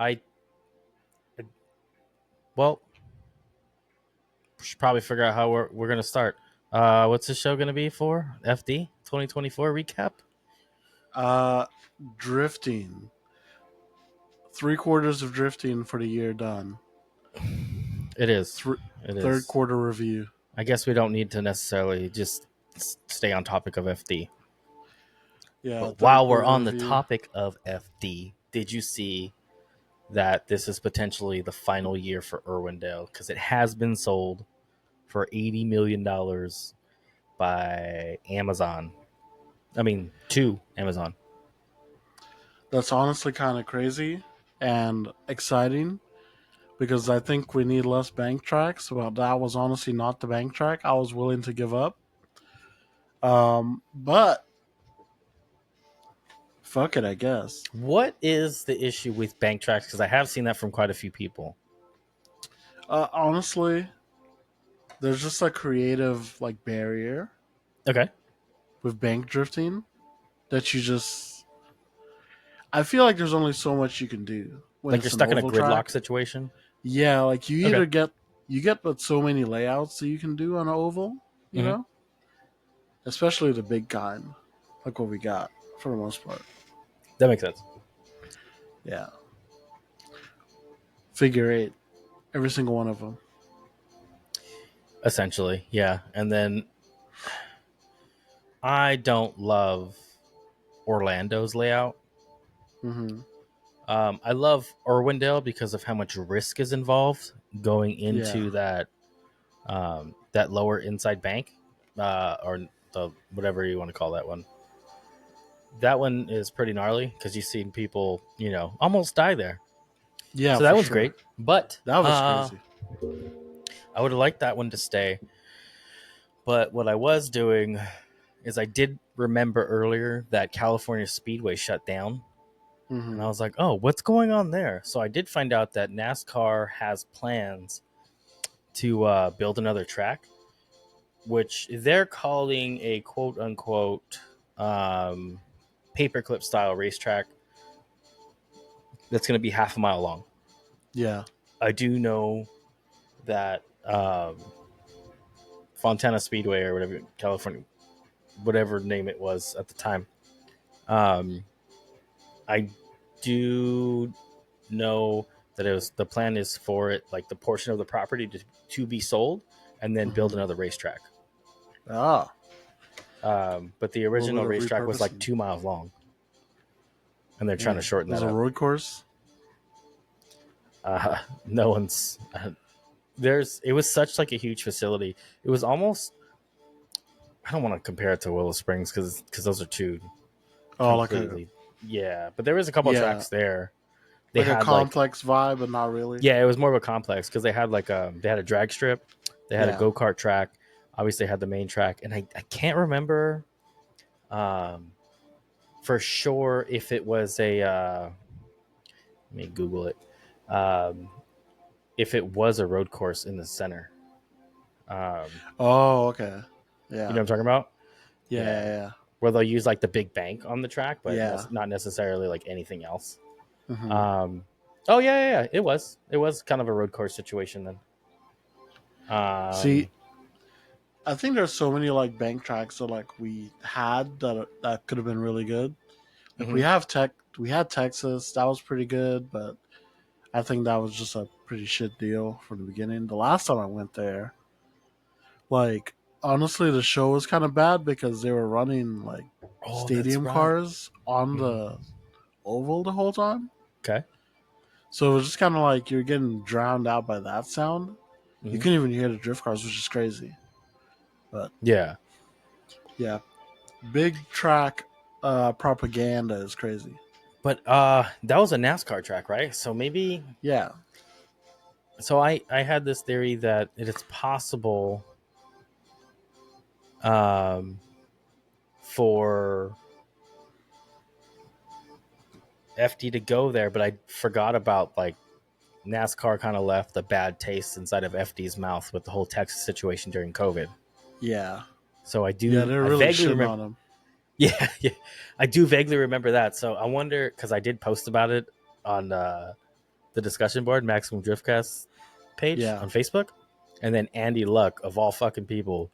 I well, we should probably figure out how we're gonna start. What's the show gonna be for? FD 2024 recap. Uh, Drifting. 3/4 of drifting for the year done. It is. Th- It Third is. quarter review. I guess we don't need to necessarily just stay on topic of FD. Yeah, But third while we're quarter on the review. topic of FD, did you see that this is potentially the final year for Irwindale because it has been sold for $80 million by Amazon? I mean, to Amazon. That's honestly kind of crazy and exciting because I think we need less bank tracks. Well, that was honestly not the bank track I was willing to give up. But fuck it, I guess. What is the issue with bank tracks? Because I have seen that from quite a few people. Honestly, there's just a creative barrier Okay. with bank drifting that you just. I feel like there's only so much you can do when Like you're it's an stuck in a oval gridlock track. situation. Yeah, like you Okay. either get but so many layouts that you can do on an oval, you Hmm. know, especially the big kind, like what we got for the most part. That makes sense. Yeah, figure eight, every single one of them. Essentially, yeah. And then I don't love Orlando's layout. Mm-hmm. I love Irwindale because of how much risk is involved going Yeah, into that lower inside bank, or the whatever you want to call that one. That one is pretty gnarly because you've seen people, almost die there. yeah, So that for one's sure. great. But That was crazy. I would have liked that one to stay. But what I was doing is I did remember earlier that California Speedway shut down. And I Mm-hmm. was like, oh, what's going on there? So I did find out that NASCAR has plans to build another track, which they're calling a quote unquote paperclip style racetrack that's going to be half a mile long. Yeah. I do know that Fontana Speedway or whatever, California, whatever name it was at the time, um, I do know that the plan is for it, like the portion of the property to be sold and then build Mm-hmm. another racetrack. Ah, But the a little original bit of racetrack was like repurposing. 2 miles long, and they're trying to Dang, shorten there's that a up. road course. No one's it was such like a huge facility. It was almost, I don't want to compare it to Willow Springs because those are two Oh, completely, yeah. But there was a couple of yeah, tracks there. They like a had like, complex vibe, but not really. yeah, it was more of a complex because they had like they had a drag strip, they had a Yeah. go kart track, obviously they had the main track, and I can't remember um, for sure if it was a let me Google it. Um, if it was a road course in the center. Oh, okay. You know Yeah. what I'm talking about? Yeah. Yeah. Yeah. Where they'll use like the big bank on the track, but Yeah. not necessarily like anything else. Mm-hmm. Um, oh yeah. It was. It was kind of a road course situation then. See, Um, I think there's so many bank tracks that we had that could have been really good. Like mhm. we had Texas, that was pretty good, but I think that was just a pretty shit deal from the beginning. The last time I went there, like honestly, the show was kind of bad because they were running Oh, that's stadium right. cars on Mhm. the oval the whole time. Okay. So it was just kind of like you're getting drowned out by that sound. You Hmm. couldn't even hear the drift cars, which is crazy. But Yeah, yeah, big track propaganda is crazy. but that was a NASCAR track, right? So maybe. Yeah. So I had this theory that it is possible um, for FD to go there, but I forgot about like NASCAR kind of left a bad taste inside of FD's mouth with the whole Texas situation during COVID. Yeah. So Yeah, they're I really vaguely shitting remember. on him. Yeah, I do vaguely remember that. So I wonder because I did post about it on the discussion board, Maximum Driftcast page Yeah. on Facebook, and then Andy Luck of all fucking people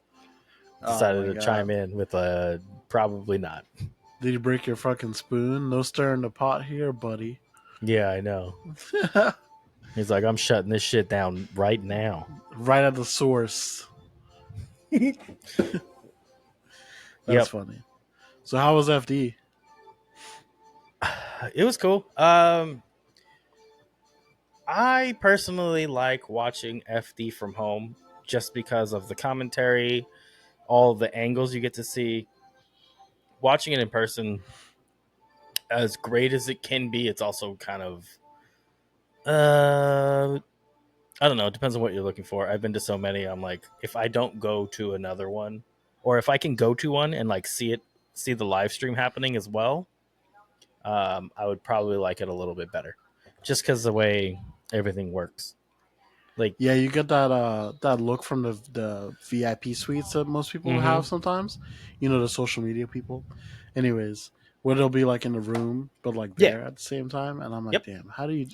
Oh decided my to chime god. in with a probably not. Did you break your fucking spoon? No stirring the pot here, buddy. Yeah, I know. He's like, I'm shutting this shit down right now. Right at the source. That's Yep, funny. So how was FD? it was cool. I personally like watching FD from home just because of the commentary, all the angles you get to see. Watching it in person, as great as it can be, it's also kind of uh I don't know, it depends on what you're looking for. I've been to so many, I'm like, if I don't go to another one, or if I can go to one and like see the live stream happening as well, I would probably like it a little bit better. Just because the way everything works. Like, Yeah, you get that look from the VIP suites that most people mm-hmm. have sometimes. You know, the social media people. Anyways, where they'll be like in the room, but like Yeah. there at the same time, and I'm like, Yep. damn, how do you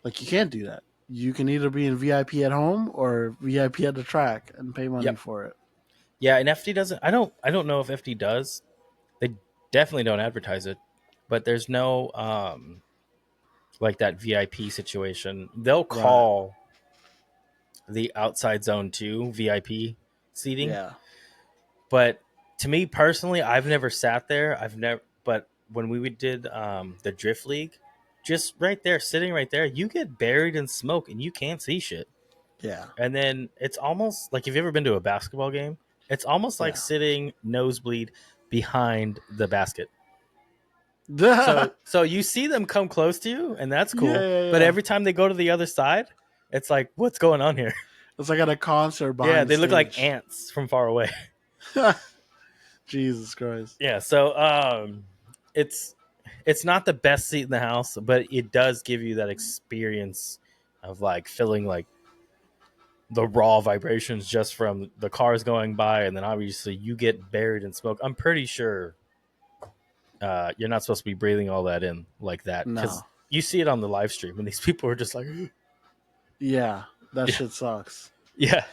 like? You can't do that. You can either be in VIP at home or VIP at the track and pay money Yep. for it. Yeah, and FD doesn't. I don't know if FD does. They definitely don't advertise it, but there's no like that VIP situation. They'll Right. call the outside zone 2 VIP seating, Yeah. but to me personally, I've never sat there. I've never. But when we did the Drift League, just right there, sitting right there, you get buried in smoke and you can't see shit. Yeah. And then it's almost like, if you've ever been to a basketball game, it's almost like Yeah. sitting nosebleed behind the basket. yeah. So you see them come close to you, and that's Yeah. cool. But Yeah. every time they go to the other side, it's like, what's going on here? It's like at a concert Yeah, behind the they look like stage. ants from far away. Jesus Christ. Yeah, so it's it's not the best seat in the house, but it does give you that experience of like feeling like the raw vibrations just from the cars going by, and then obviously you get buried in smoke. I'm pretty sure you're not supposed to be breathing all that in like that, because No. you see it on the live stream, and these people are just like, Yeah. That yeah, shit sucks. yeah,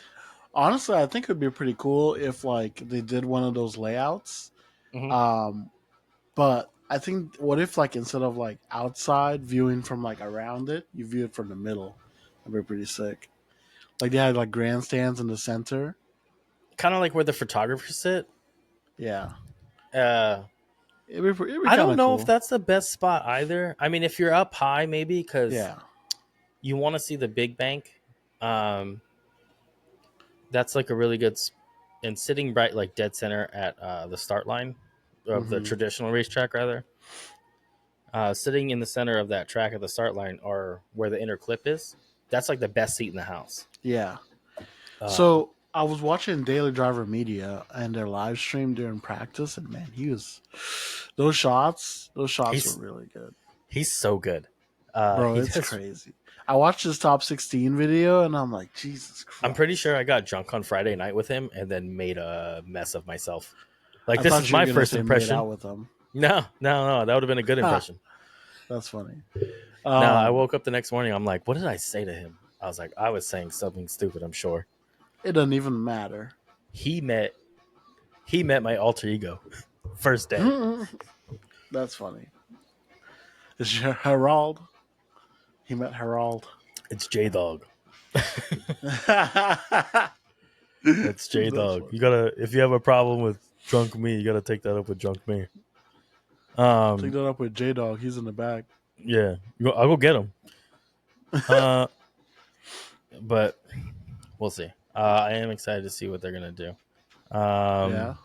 Honestly, I think it would be pretty cool if like they did one of those layouts. hmm Um, but I think what if like instead of like outside viewing from like around it, you view it from the middle. That'd be pretty sick. Like they had like grandstands in the center. kind of like where the photographers sit. Yeah, Uh, it'd be I kind don't of know if cool. that's the best spot either. I mean, if you're up high, maybe because Yeah. you want to see the big bank. Um, that's like a really good, and sitting right like dead center at the start line of the Hmm. traditional racetrack, rather. Sitting in the center of that track at the start line, or where the inner clip is, that's like the best seat in the house. Yeah. Um, So I was watching Daily Driver Media and their live stream during practice, and man, he was those shots were he's really good. he's so good. Bro, He it's does. crazy. I watched his top 16 video and I'm like, Jesus I'm pretty Christ. sure I got drunk on Friday night with him and then made a mess of myself. Like, I this is thought you were my going to first say made impression. out with him. No, that would have been a good Ha, impression. that's funny. No, I Um, woke up the next morning. I'm like, what did I say to him? I was like, I was saying something stupid, I'm sure. it doesn't even matter. He met he met my alter ego first day. That's funny. Is your Herald? He met Herald. It's J Dog. That's It's J Dog. funny. You gotta, if you have a problem with drunk me, you gotta take that up with drunk me. Take Um, that up with J Dog. He's in the back. yeah, I'll go get him. Uh, but we'll see. I am excited to see what they're gonna do. Yeah.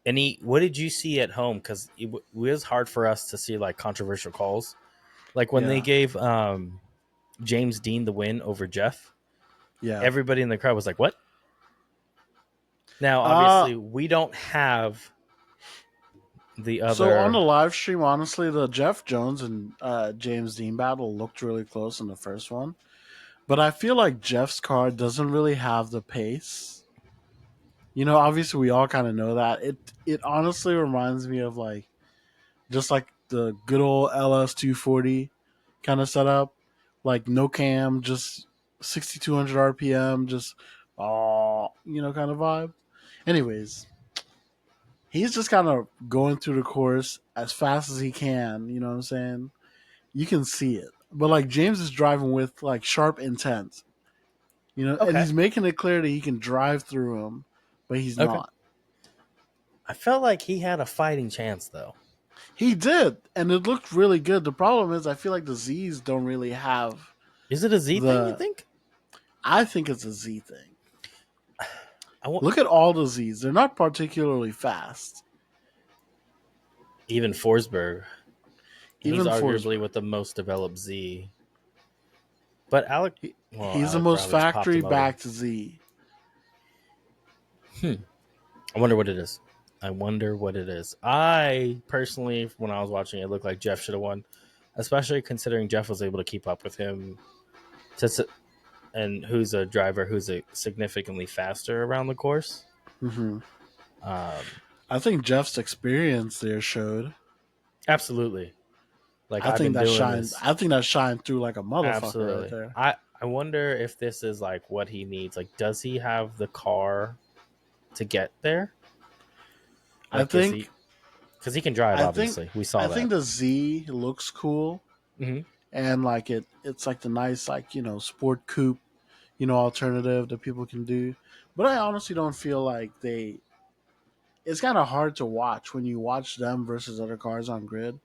Um, what did you see at home? Because it was hard for us to see like controversial calls, like when they Yeah. gave James Dean the win over Jeff. Yeah. Everybody in the crowd was like, "What?" Now, Uh, obviously, we don't have the so on the other. live stream, honestly, the Jeff Jones and James Dean battle looked really close in the first one. But I feel like Jeff's car doesn't really have the pace. You know, obviously we all kind of know that. It honestly reminds me of like just like the good old LS 240 kind of setup, like no cam, just 6,200 RPM, just kind of vibe. Anyways, he's just kind of going through the course as fast as he can. You know what I'm saying? You can see it, but like James is driving with like sharp intent. And Okay. he's making it clear that he can drive through him, but he's Okay. not. I felt like he had a fighting chance though. He did, and it looked really good. The problem is, I feel like the Z's don't really have Is it a Z thing? You the. think? I think it's a Z thing. I want Look at all the Z's; they're not particularly fast. even Forsberg. He's Even arguably Forsberg, with the most developed Z. But he's the Alec most Riley's popped factory him over. backed Z. Hmm. I wonder what it is. I wonder what it is. I personally, when I was watching it, looked like Jeff should have won, especially considering Jeff was able to keep up with him. And who's a driver who's significantly faster around the course. Hmm. Um, I think Jeff's experience there showed. absolutely. Like I I've think been that doing shined. this. I think that shined through like a motherfucker right Absolutely. there. I wonder if this is like what he needs. Like, does he have the car to get there? I Like, is he? think. Because he can drive. I think. Obviously, we I saw think that. the Z looks cool, Hmm. and like it's like the nice like sport coupe alternative that people can do. But I honestly don't feel like they. It's kind of hard to watch when you watch them versus other cars on grid.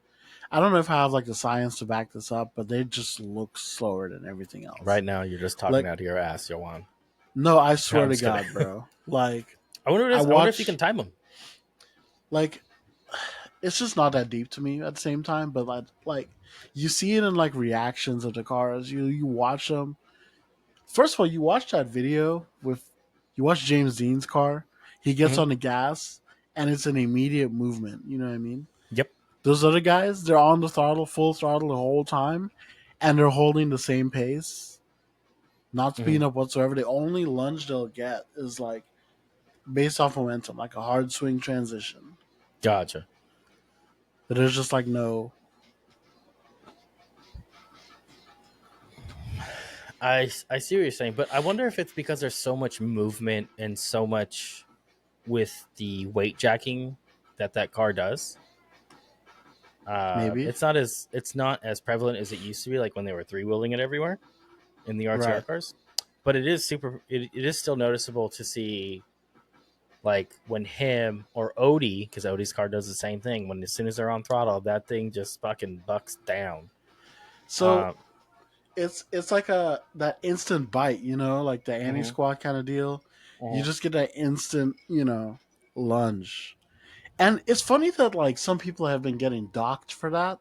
I don't know if I have like the science to back this up, but they just look slower than everything else. Right now, you're just talking Like, out of your ass, Yowan. no, I No, swear I'm to just kidding. God, bro. Like, I wonder what it I is. I wonder if you can watch, time him. like, it's just not that deep to me at the same time. But like you see it in like reactions of the cars. You watch them. First of all, you watch that video with you watch James Dean's car. He gets Hmm. on the gas, and it's an immediate movement. You know what I mean? Yep. Those other guys, they're on the throttle, full throttle the whole time, and they're holding the same pace, not Hmm. speeding up whatsoever. The only lunge they'll get is like based off momentum, like a hard swing transition. Gotcha. But there's just like no. I see what you're saying, but I wonder if it's because there's so much movement and so much with the weight jacking that car does. Maybe. It's not as prevalent as it used to be, like when they were three wheeling it everywhere in the RTR Right. cars. But it is still noticeable to see like when him or Odie, because Odie's car does the same thing. When as soon as they're on throttle, that thing just fucking bucks down. So Um, it's like a that instant bite, like the anti mhm, squat kind of deal. You mhm, just get that instant, lunge. And it's funny that like some people have been getting docked for that,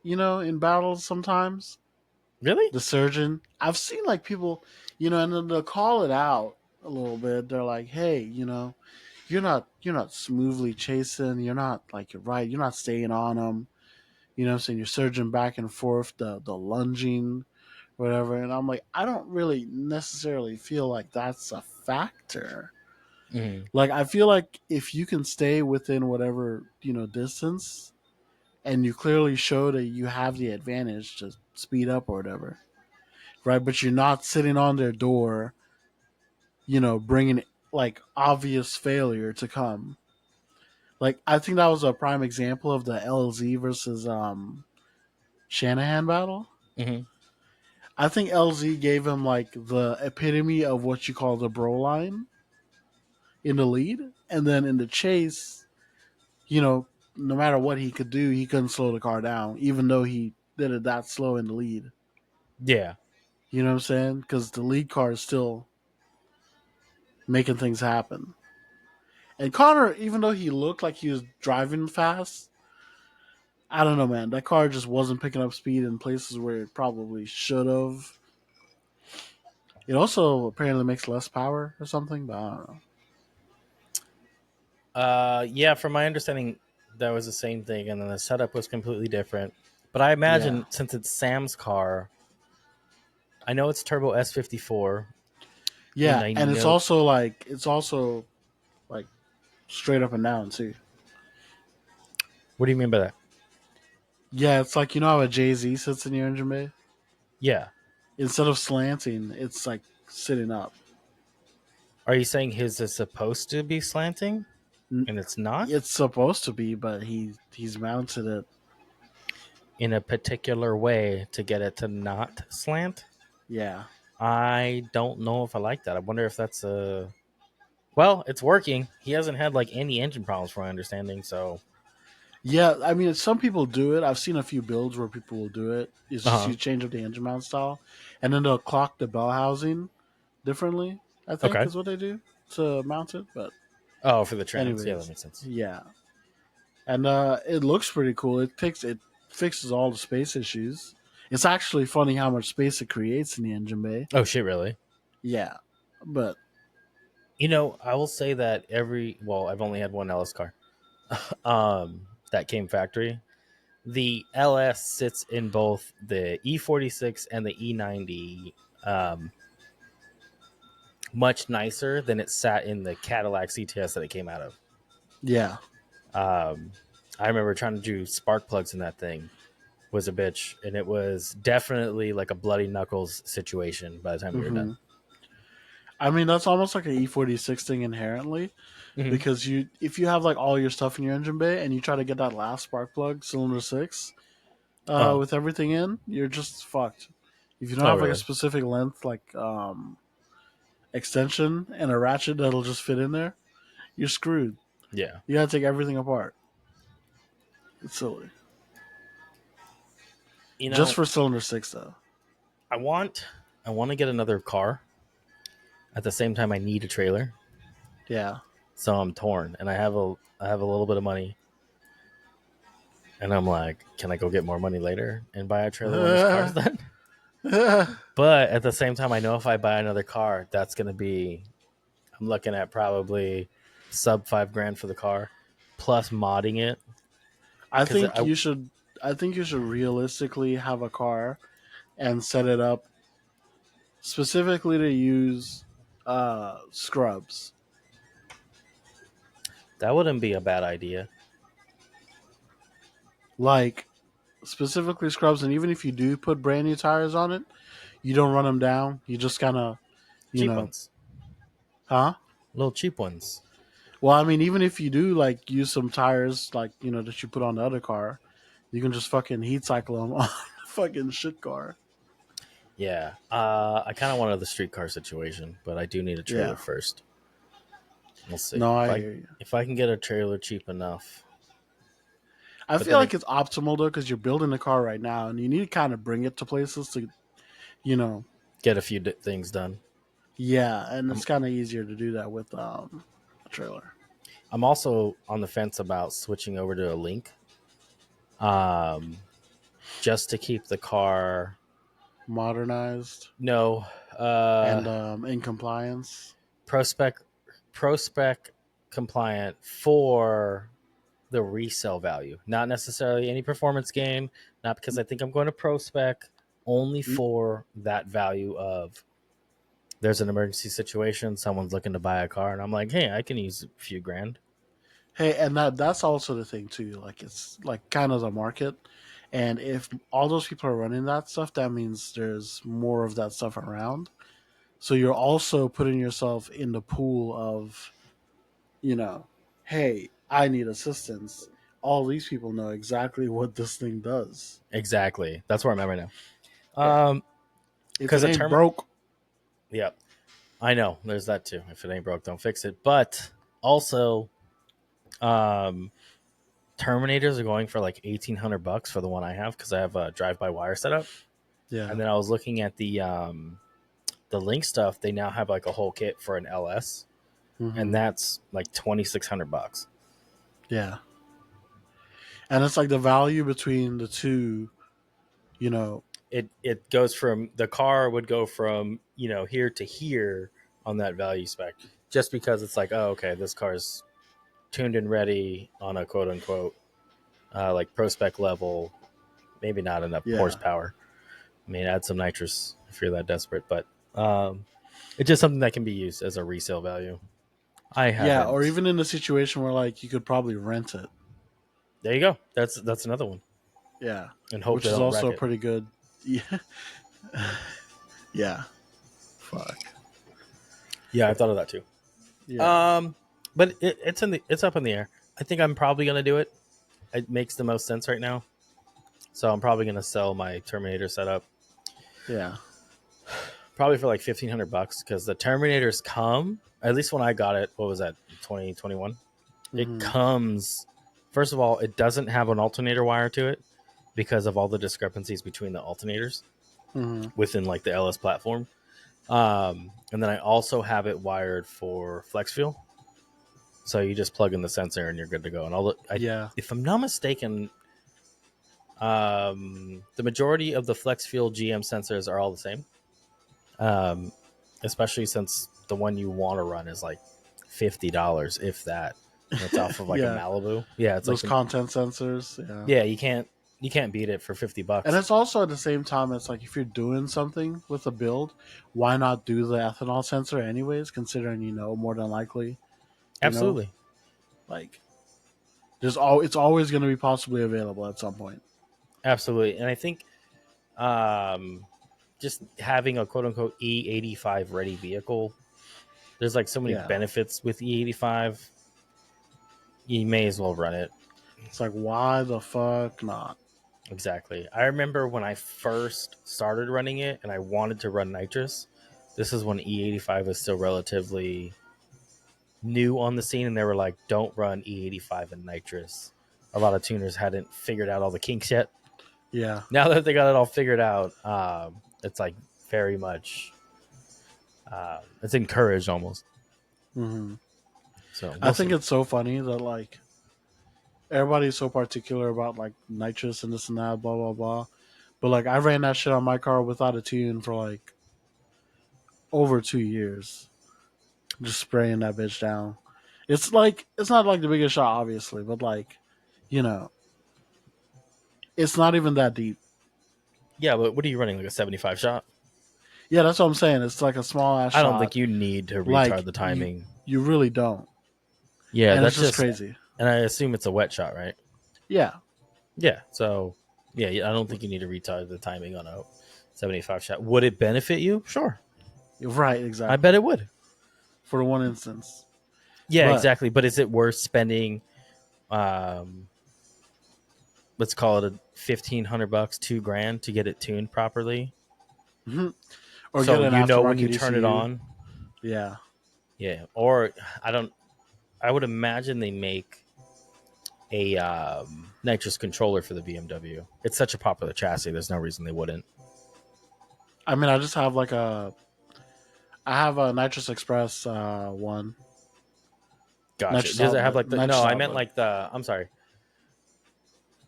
in battles sometimes. really? The surgeon. I've seen like people, and then they'll call it out a little bit. They're like, "Hey, you're not smoothly chasing. You're not like you're right. You're not staying on them. You know what I'm saying? You're surging back and forth, the lunging, whatever." And I'm like, I don't really necessarily feel like that's a factor. Mhm. Like I feel like if you can stay within whatever, distance and you clearly show that you have the advantage to speed up or whatever, right? But you're not sitting on their door, bringing like obvious failure to come. Like I think that was a prime example of the LZ versus Shanahan battle. Mhm. I think LZ gave him like the epitome of what you call the bro line in the lead, and then in the chase, no matter what he could do, he couldn't slow the car down, even though he did it that slow in the lead. Yeah. You know what I'm saying? Because the lead car is still making things happen. And Connor, even though he looked like he was driving fast, I don't know, man. That car just wasn't picking up speed in places where it probably should have. It also apparently makes less power or something, but I don't know. Yeah. From my understanding, that was the same thing, and then the setup was completely different. But I Yeah. imagine since it's Sam's car, I know it's Turbo S54, and Yeah, I and it's know. also like straight up and down too. What do you mean by that? Yeah, it's like you know how a Jay-Z sits in your engine bay. Yeah. Instead of slanting, it's like sitting up. Are you saying his is supposed to be slanting and it's not It's supposed to be, but he's mounted it. in a particular way to get it to not slant? Yeah, I don't know if I like that. I wonder if that's a well, it's working. He hasn't had like any engine problems from my understanding, so yeah. I mean, some people do it. I've seen a few builds where people will do it. It's just uh-huh. you change up the engine mount style, and then they'll clock the bell housing differently. I think Okay. is what they do to mount it. But Oh, for the trans. Yeah, that anyways, makes sense. yeah, and it looks pretty cool. It fixes all the space issues. It's actually funny how much space it creates in the engine bay. Oh shit, really? Yeah, but I will say that I've only had one LS car. That came factory. The LS sits in both the E46 and the E90 much nicer than it sat in the Cadillac CTS that it came out of. yeah. Um, I remember trying to do spark plugs in that thing was a bitch, and it was definitely like a bloody knuckles situation by the time we were done. hmm I mean, that's almost like an E46 thing inherently Mm-hmm. because if you have like all your stuff in your engine bay and you try to get that last spark plug, cylinder six, Oh, with everything in, you're just fucked. If you don't oh, have like a really? specific length, like extension and a ratchet that'll just fit in there, you're screwed. Yeah. You gotta take everything apart. It's silly. You Just know, for cylinder six, though. I want, I want to get another car. At the same time, I need a trailer, Yeah. so I'm torn, and I have a little bit of money, and I'm like, can I go get more money later and buy a trailer when this car's done? But at the same time, I know if I buy another car, that's going to be, I'm looking at probably sub 5 grand for the car, plus modding it. I Because think you should. I think you should realistically have a car and set it up specifically to use scrubs. that wouldn't be a bad idea. Like specifically scrubs, and even if you do put brand new tires on it, you don't run them down. You just kind of, you Cheap know, ones, huh? little cheap ones. Well, I mean, even if you do like use some tires, like that you put on the other car, you can just fucking heat cycle them on a fucking shit car. Yeah. I kind of wanted the streetcar situation, but I do need a trailer Yeah. first. We'll see No, I hear you. if I can get a trailer cheap enough. I But feel then like it's optimal though because you're building the car right now, and you need to kind of bring it to places to, you know, get a few things done. yeah, and I'm it's kind of easier to do that with a trailer. I'm also on the fence about switching over to a Link, um, just to keep the car. Modernized No, and in compliance. prospect prospect compliant for the resale value, not necessarily any performance gain. Not because I think I'm going to prospect, only for that value of there's an emergency situation, someone's looking to buy a car, and I'm like, hey, I can use a few grand. Hey, and that's also the thing too. Like it's like kind of the market, and if all those people are running that stuff, that means there's more of that stuff around. So you're also putting yourself in the pool of, you know, hey, I need assistance. All these people know exactly what this thing does. Exactly. That's where I'm at right now. Yeah. If Because it a ain't term, broke, yeah, I know there's that too. If it ain't broke, don't fix it. But also, um, Terminators are going for like $1,800 for the one I have because I have a drive-by-wire setup. yeah. And then I was looking at the Link stuff. They now have like a whole kit for an LS, and hmm that's like $2,600. Yeah. And it's like the value between the two, you know, It goes from the car would go from here to here on that value spec, just because it's like, oh, okay, this car's tuned and ready on a quote unquote like pro spec level, maybe not enough yeah. horsepower. I mean, add some nitrous if you're that desperate, but it's just something that can be used as a resale value. I Yeah, or haven't. even in a situation where like you could probably rent it. There you go. That's another one. Yeah, and hope which they is don't wreck also it. pretty good. Yeah, yeah. Fuck. Yeah, I thought of that too. Yeah, Um, but it's up in the air. I think I'm probably gonna do it. It makes the most sense right now. So I'm probably gonna sell my Terminator setup, yeah. probably for like $1,500 because the Terminators come. At least when I got it, what was that? 2021. It Hmm. comes. First of all, it doesn't have an alternator wire to it because of all the discrepancies between the alternators Hmm. within like the LS platform. And then I also have it wired for flex fuel. So you just plug in the sensor and you're good to go. And Yeah, if I'm not mistaken, the majority of the flex fuel GM sensors are all the same. Um, Especially since the one you want to run is like $50, if that. And it's off of like a yeah. Malibu. Yeah, it's like Those content sensors. Yeah. yeah, you can't beat it for 50 And bucks. it's also at the same time, it's like if you're doing something with a build, why not do the ethanol sensor anyways? Considering more than likely, you know, Absolutely. like it's always going to be possibly available at some point. Absolutely. And I think um just having a quote unquote E85 ready vehicle, there's like so many Yeah, benefits with E85. You may as well run it. it's like why the fuck not? Exactly. I remember when I first started running it and I wanted to run nitrous. This is when E85 was still relatively new on the scene, and they were like, "Don't run E85 and nitrous." A lot of tuners hadn't figured out all the kinks yet. Yeah, Now that they got it all figured out, it's like very much it's encouraged almost. hmm So I we'll think see. it's so funny that like everybody's so particular about like nitrous and this and that, blah blah blah. But like I ran that shit on my car without a tune for like over 2 years, just spraying that bitch down. It's not like the biggest shot, obviously, but like, you know, it's not even that deep. Yeah, but what are you running, like a 75 shot? Yeah, that's what I'm saying. It's like a small ass I don't think shot. you need to retard Like the you, timing. you really don't, Yeah, and it's that's just just, crazy. and I assume it's a wet shot, right? Yeah, Yeah. So, yeah, I don't think you need to retard the timing on a 75 shot. Would it benefit you? Sure. you're right, I bet exactly. it would. For the one instance, Yeah, but exactly. But is it worth spending, um, let's call it a $1,500, 2 grand to get it tuned properly? or get So an when you aftermarket turn it ECU. on, Yeah, yeah. Or I don't. I would imagine they make a nitrous controller for the BMW. It's such a popular chassis. There's no reason they wouldn't. I mean, I have a Nitrous Express one, Gotcha. Nitrous Does it have Outlet, like the? No, Nitrous I meant Outlet. like the. I'm sorry,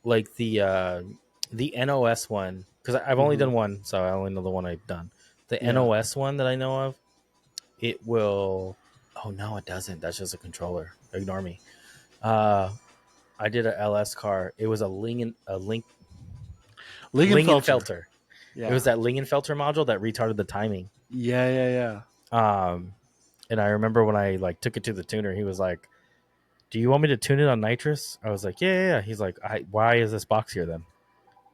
like the NOS one, because I've only Hmm. done one, so I only know the one I've done. The Yeah, NOS one that I know of, it will. Oh no, it doesn't. That's just a controller. Ignore me. Uh, I did a LS car. It was Lingenfelter. Lingenfelter. It Yeah, was that Lingenfelter module that retarded the timing. yeah, yeah, yeah. Um, and I remember when I like took it to the tuner, he was like, "Do you want me to tune it on nitrous?" I was like, "Yeah, yeah." Yeah." He's like, "Why is this box here then?"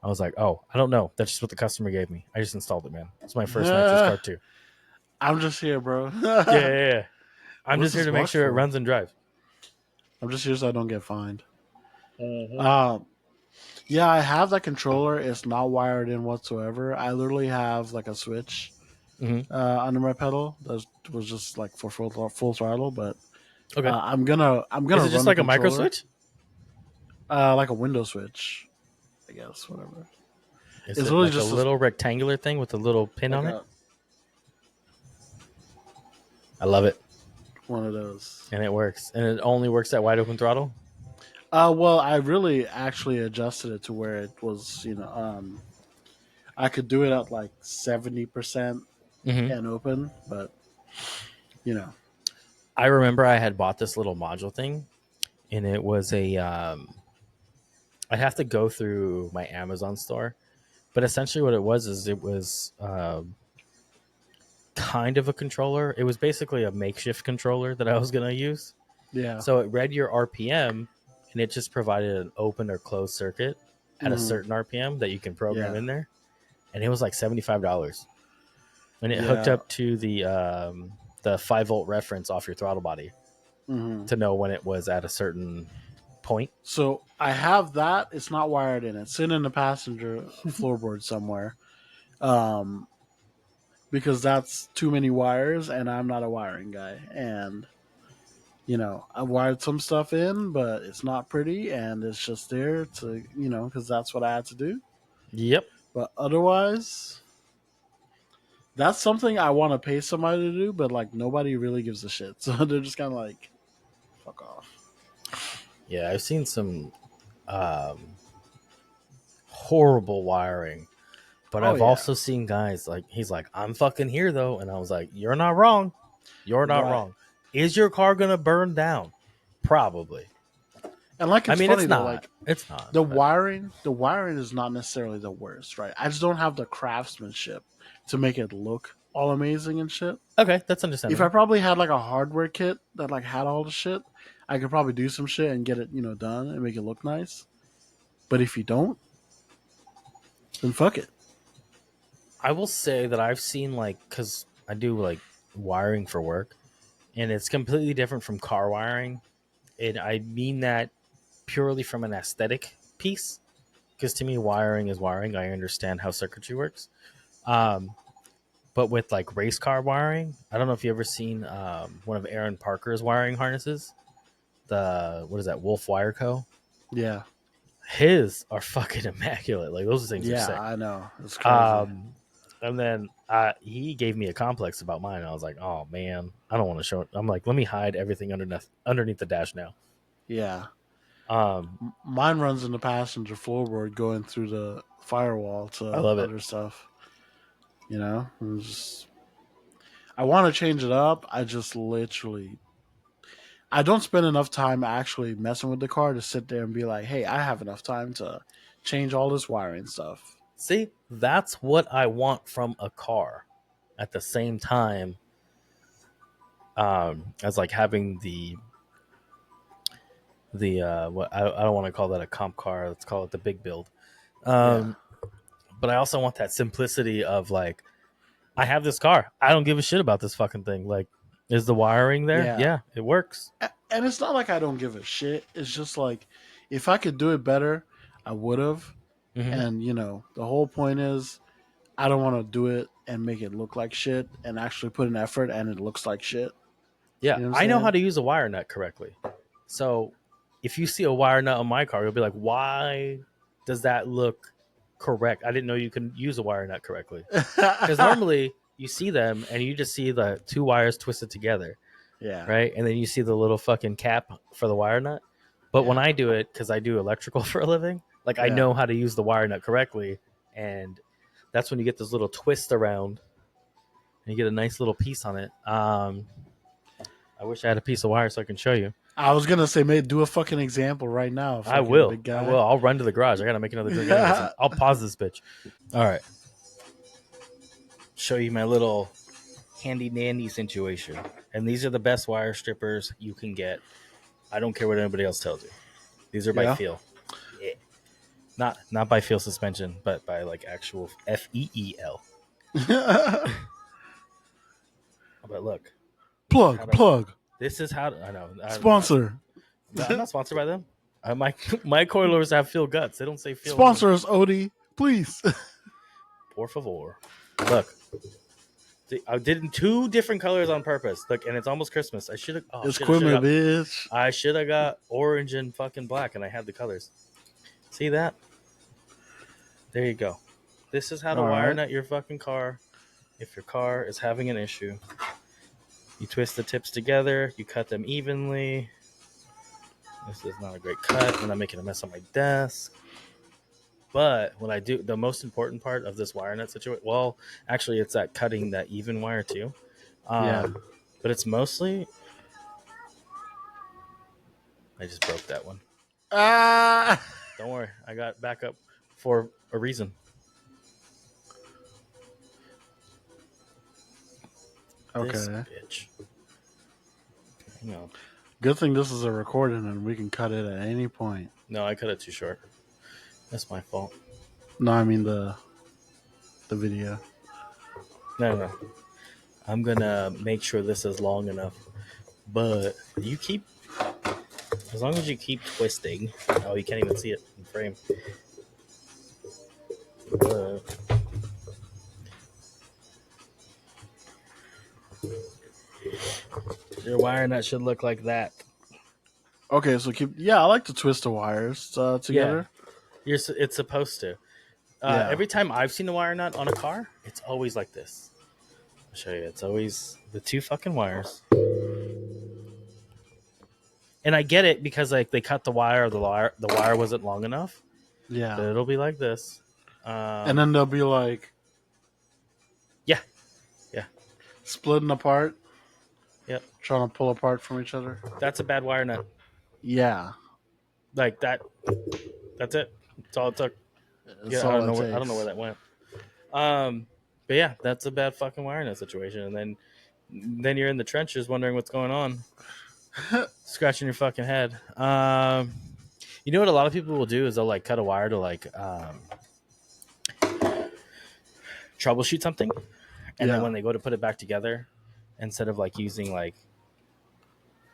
I was like, "Oh, I don't know. That's just what the customer gave me. I just installed it, man. It's my first nitrous car too." I'm just here, bro. Yeah, yeah, yeah. I'm What's just here this to make box sure it for? runs and drives. I'm just here so I don't get fined. Mm-hmm. Um, yeah, I have that controller. It's not wired in whatsoever. I literally have like a switch Mm-hmm. under my pedal that was just like for full throttle. But Okay. I'm Is gonna it just run the like a micro controller switch? like a window switch, I guess. Whatever. Is It's it really like a just little rectangular thing with a little pin like on it? a I love it, one of those. and it works, and it only works at wide open throttle. Well, I really actually adjusted it to where it was, I could do it at like 70% Mm-hmm. and open, but you know, I remember I had bought this little module thing, and it was a. I'd have to go through my Amazon store, but essentially what it was is it was kind of a controller. It was basically a makeshift controller that I was going to use. yeah. So it read your RPM, and it just provided an open or closed circuit at a certain RPM that you can program Yeah. in there, and it was like $75, and it hooked Yeah. up to the 5-volt reference off your throttle body Hmm. to know when it was at a certain point. So I have that. It's not wired in. It's sitting in the passenger floorboard somewhere. Um, because that's too many wires, and I'm not a wiring guy. And I wired some stuff in, but it's not pretty, and it's just there to because that's what I had to do. Yep. But otherwise, that's something I want to pay somebody to do, but like nobody really gives a shit. So they're just kind of like, fuck off. Yeah, I've seen some um, horrible wiring, but Oh I've yeah, also seen guys like he's like, I'm fucking here though, and I was like, you're not wrong. You're not right. wrong. Is your car gonna burn down? Probably. And like I it's mean, funny it's though, not. like It's not. the But wiring, the wiring is not necessarily the worst, right? I just don't have the craftsmanship to make it look all amazing and shit. okay, that's If I understandable. probably had like a hardware kit that like had all the shit, I could probably do some shit and get it, done and make it look nice. But if you don't, then fuck it. I will say that I've seen like because I do like wiring for work, and it's completely different from car wiring. And I mean that purely from an aesthetic piece, because to me, wiring is wiring. I understand how circuitry works. Um, but with like race car wiring, I don't know if you ever seen one of Aaron Parker's wiring harnesses. The what is that? Wolf Wire Co. Yeah. His are fucking immaculate. Like those things are Yeah, sick. I know. It's crazy. Um, and then he gave me a complex about mine. I was like, oh man, I don't want to show it. I'm like, let me hide everything underneath the dash now. Yeah. Um, Mine runs in the passenger floorboard going through the firewall I to love it. other stuff. I want to change it up. I just literally I don't spend enough time actually messing with the car to sit there and be like, "Hey, I have enough time to change all this wiring stuff." See, that's what I want from a car. At the same time, as like having the what I don't want to call that a comp car. Let's call it the big build. Yeah. Um, but I also want that simplicity of like I have this car. I don't give a shit about this fucking thing. Like, is the wiring there? Yeah. Yeah, it works. And it's not like I don't give a shit. It's just like if I could do it better, I would have. Hmm. And the whole point is I don't want to do it and make it look like shit and actually put an effort and it looks like shit. Yeah, You know what I'm I know how saying? to use a wire nut correctly. So if you see a wire nut on my car, you'll be like, why does that look correct? I didn't know you can use a wire nut correctly. Because normally you see them and you just see the two wires twisted together, Yeah. right? And then you see the little fucking cap for the wire nut. But when Yeah. I do it, because I do electrical for a living, like I Yeah. know how to use the wire nut correctly. And that's when you get this little twist around and you get a nice little piece on it. I wish I had a piece of wire so I can show you. I was gonna say, mate, do a fucking example right now, I fucking will. big I guy. will. I'll run to the garage. I gotta make another drink anyways. I'll pause this bitch. All right. Show you my little handy dandy situation. And these are the best wire strippers you can get. I don't care what anybody else tells you. These are by Yeah. feel. Yeah. Not by feel suspension, but by like actual FEEL. But look, this is how plug, to. plug, This is how to. I know. sponsor, I'm not sponsored by them. My coilers have feel guts. They don't say feel on them. sponsor us, Odie, please. Por favor. Look, I did in two different colors on purpose. Look, and it's almost Christmas. I should have. Oh It's shit! I should equipment, have got. bitch. I should have got orange and fucking black, and I had the colors. See that? There you go. This is how to All wire right. nut your fucking car. If your car is having an issue, you twist the tips together. You cut them evenly. This is not a great cut, and I'm making a mess on my desk. But what I do, the most important part of this wire nut situation, well, actually, it's that cutting that even wire too. Yeah. Um, but it's mostly, I just broke that one. Ah. Don't worry, I got backup for a reason. This Okay. bitch. Hang on. Good thing this is a recording and we can cut it at any point. No, I cut it too short. That's my fault. No, I mean the video. No, no, no. I'm gonna make sure this is long enough. But you keep, as long as you keep twisting. Oh, you can't even see it in frame. Uh, your wire nut should look like that. Okay, so keep. Yeah, I like to twist the wires Yeah, together. it's supposed to. Yeah, Every time I've seen a wire nut on a car, it's always like this. I'll show you. It's always the two fucking wires. And I get it because like they cut the wire wasn't long enough. But yeah. it'll be like this. And Um, then they'll be like yeah, yeah, splitting apart, yep. trying to pull apart from each other. That's a bad wire nut. Yeah, Like that. That's it. That's all it took. that's Yeah, I all don't it know. I don't know where takes. that went. But yeah, that's a bad fucking wire nut situation. And then you're in the trenches wondering what's going on, scratching your fucking head. You know what a lot of people will do is they'll like cut a wire to like troubleshoot something, and then Yeah, when they go to put it back together, instead of like using like,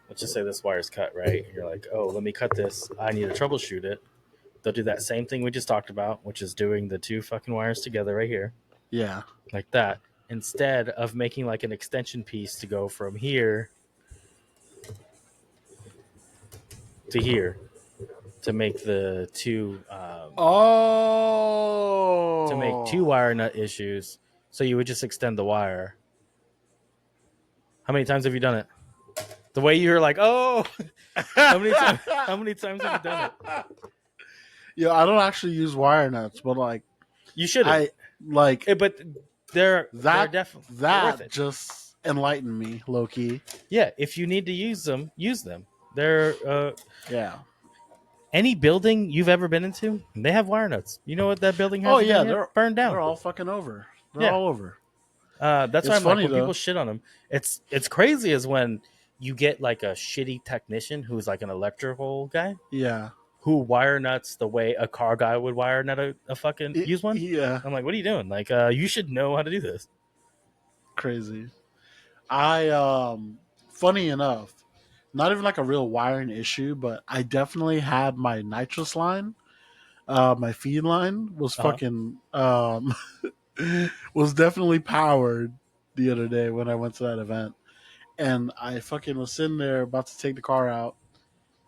let's just say this wire's cut, right? You're like, oh, let me cut this. I need to troubleshoot it. They'll do that same thing we just talked about, which is doing the two fucking wires together right here, yeah. like that, instead of making like an extension piece to go from here to here to make the two to make two Oh, wire nut issues. So you would just extend the wire. How many times have you done it? The way you're like, oh, how many times? How many times have you done it? yeah. I don't actually use wire nuts, but like You shouldn't. I like But they're that. definitely they're worth That it. just enlightened me, low key. Yeah, if you need to use them, use them. They're Yeah. any building you've ever been into, they have wire nuts. You know what that building Oh hasn't been yeah, hit? Burned down. they're all fucking over. They're Yeah. all over. That's why It's I'm like funny when people though. shit on them. It's crazy is when you get like a shitty technician who's like an electrical guy Yeah. who wire nuts the way a car guy would wire nut a fucking use one. Yeah. I'm like, what are you doing? Like, you should know how to do this. Crazy. I funny enough, not even like a real wiring issue, but I definitely had my nitrous line. My feed line was Uh huh. fucking was definitely powered the other day when I went to that event. And I fucking was sitting there about to take the car out,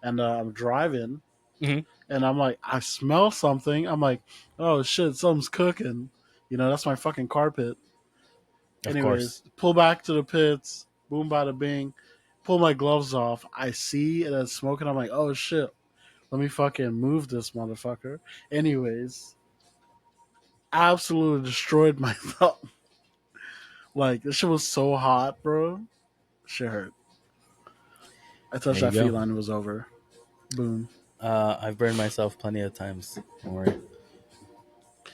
and I'm driving, Hmm. and I'm like, I smell something. I'm like, oh shit, something's cooking. You know, that's my fucking carpet. Of course. Anyways, pull back to the pits, boom, bada bing, pull my gloves off. I see it as smoking. I'm like, oh shit, let me fucking move this motherfucker. Anyways, absolutely destroyed my thumb. Like, this shit was so hot, bro. Shit hurt. I touched There you that go. feline, it was over. Boom. I've burned myself plenty of times. Don't worry.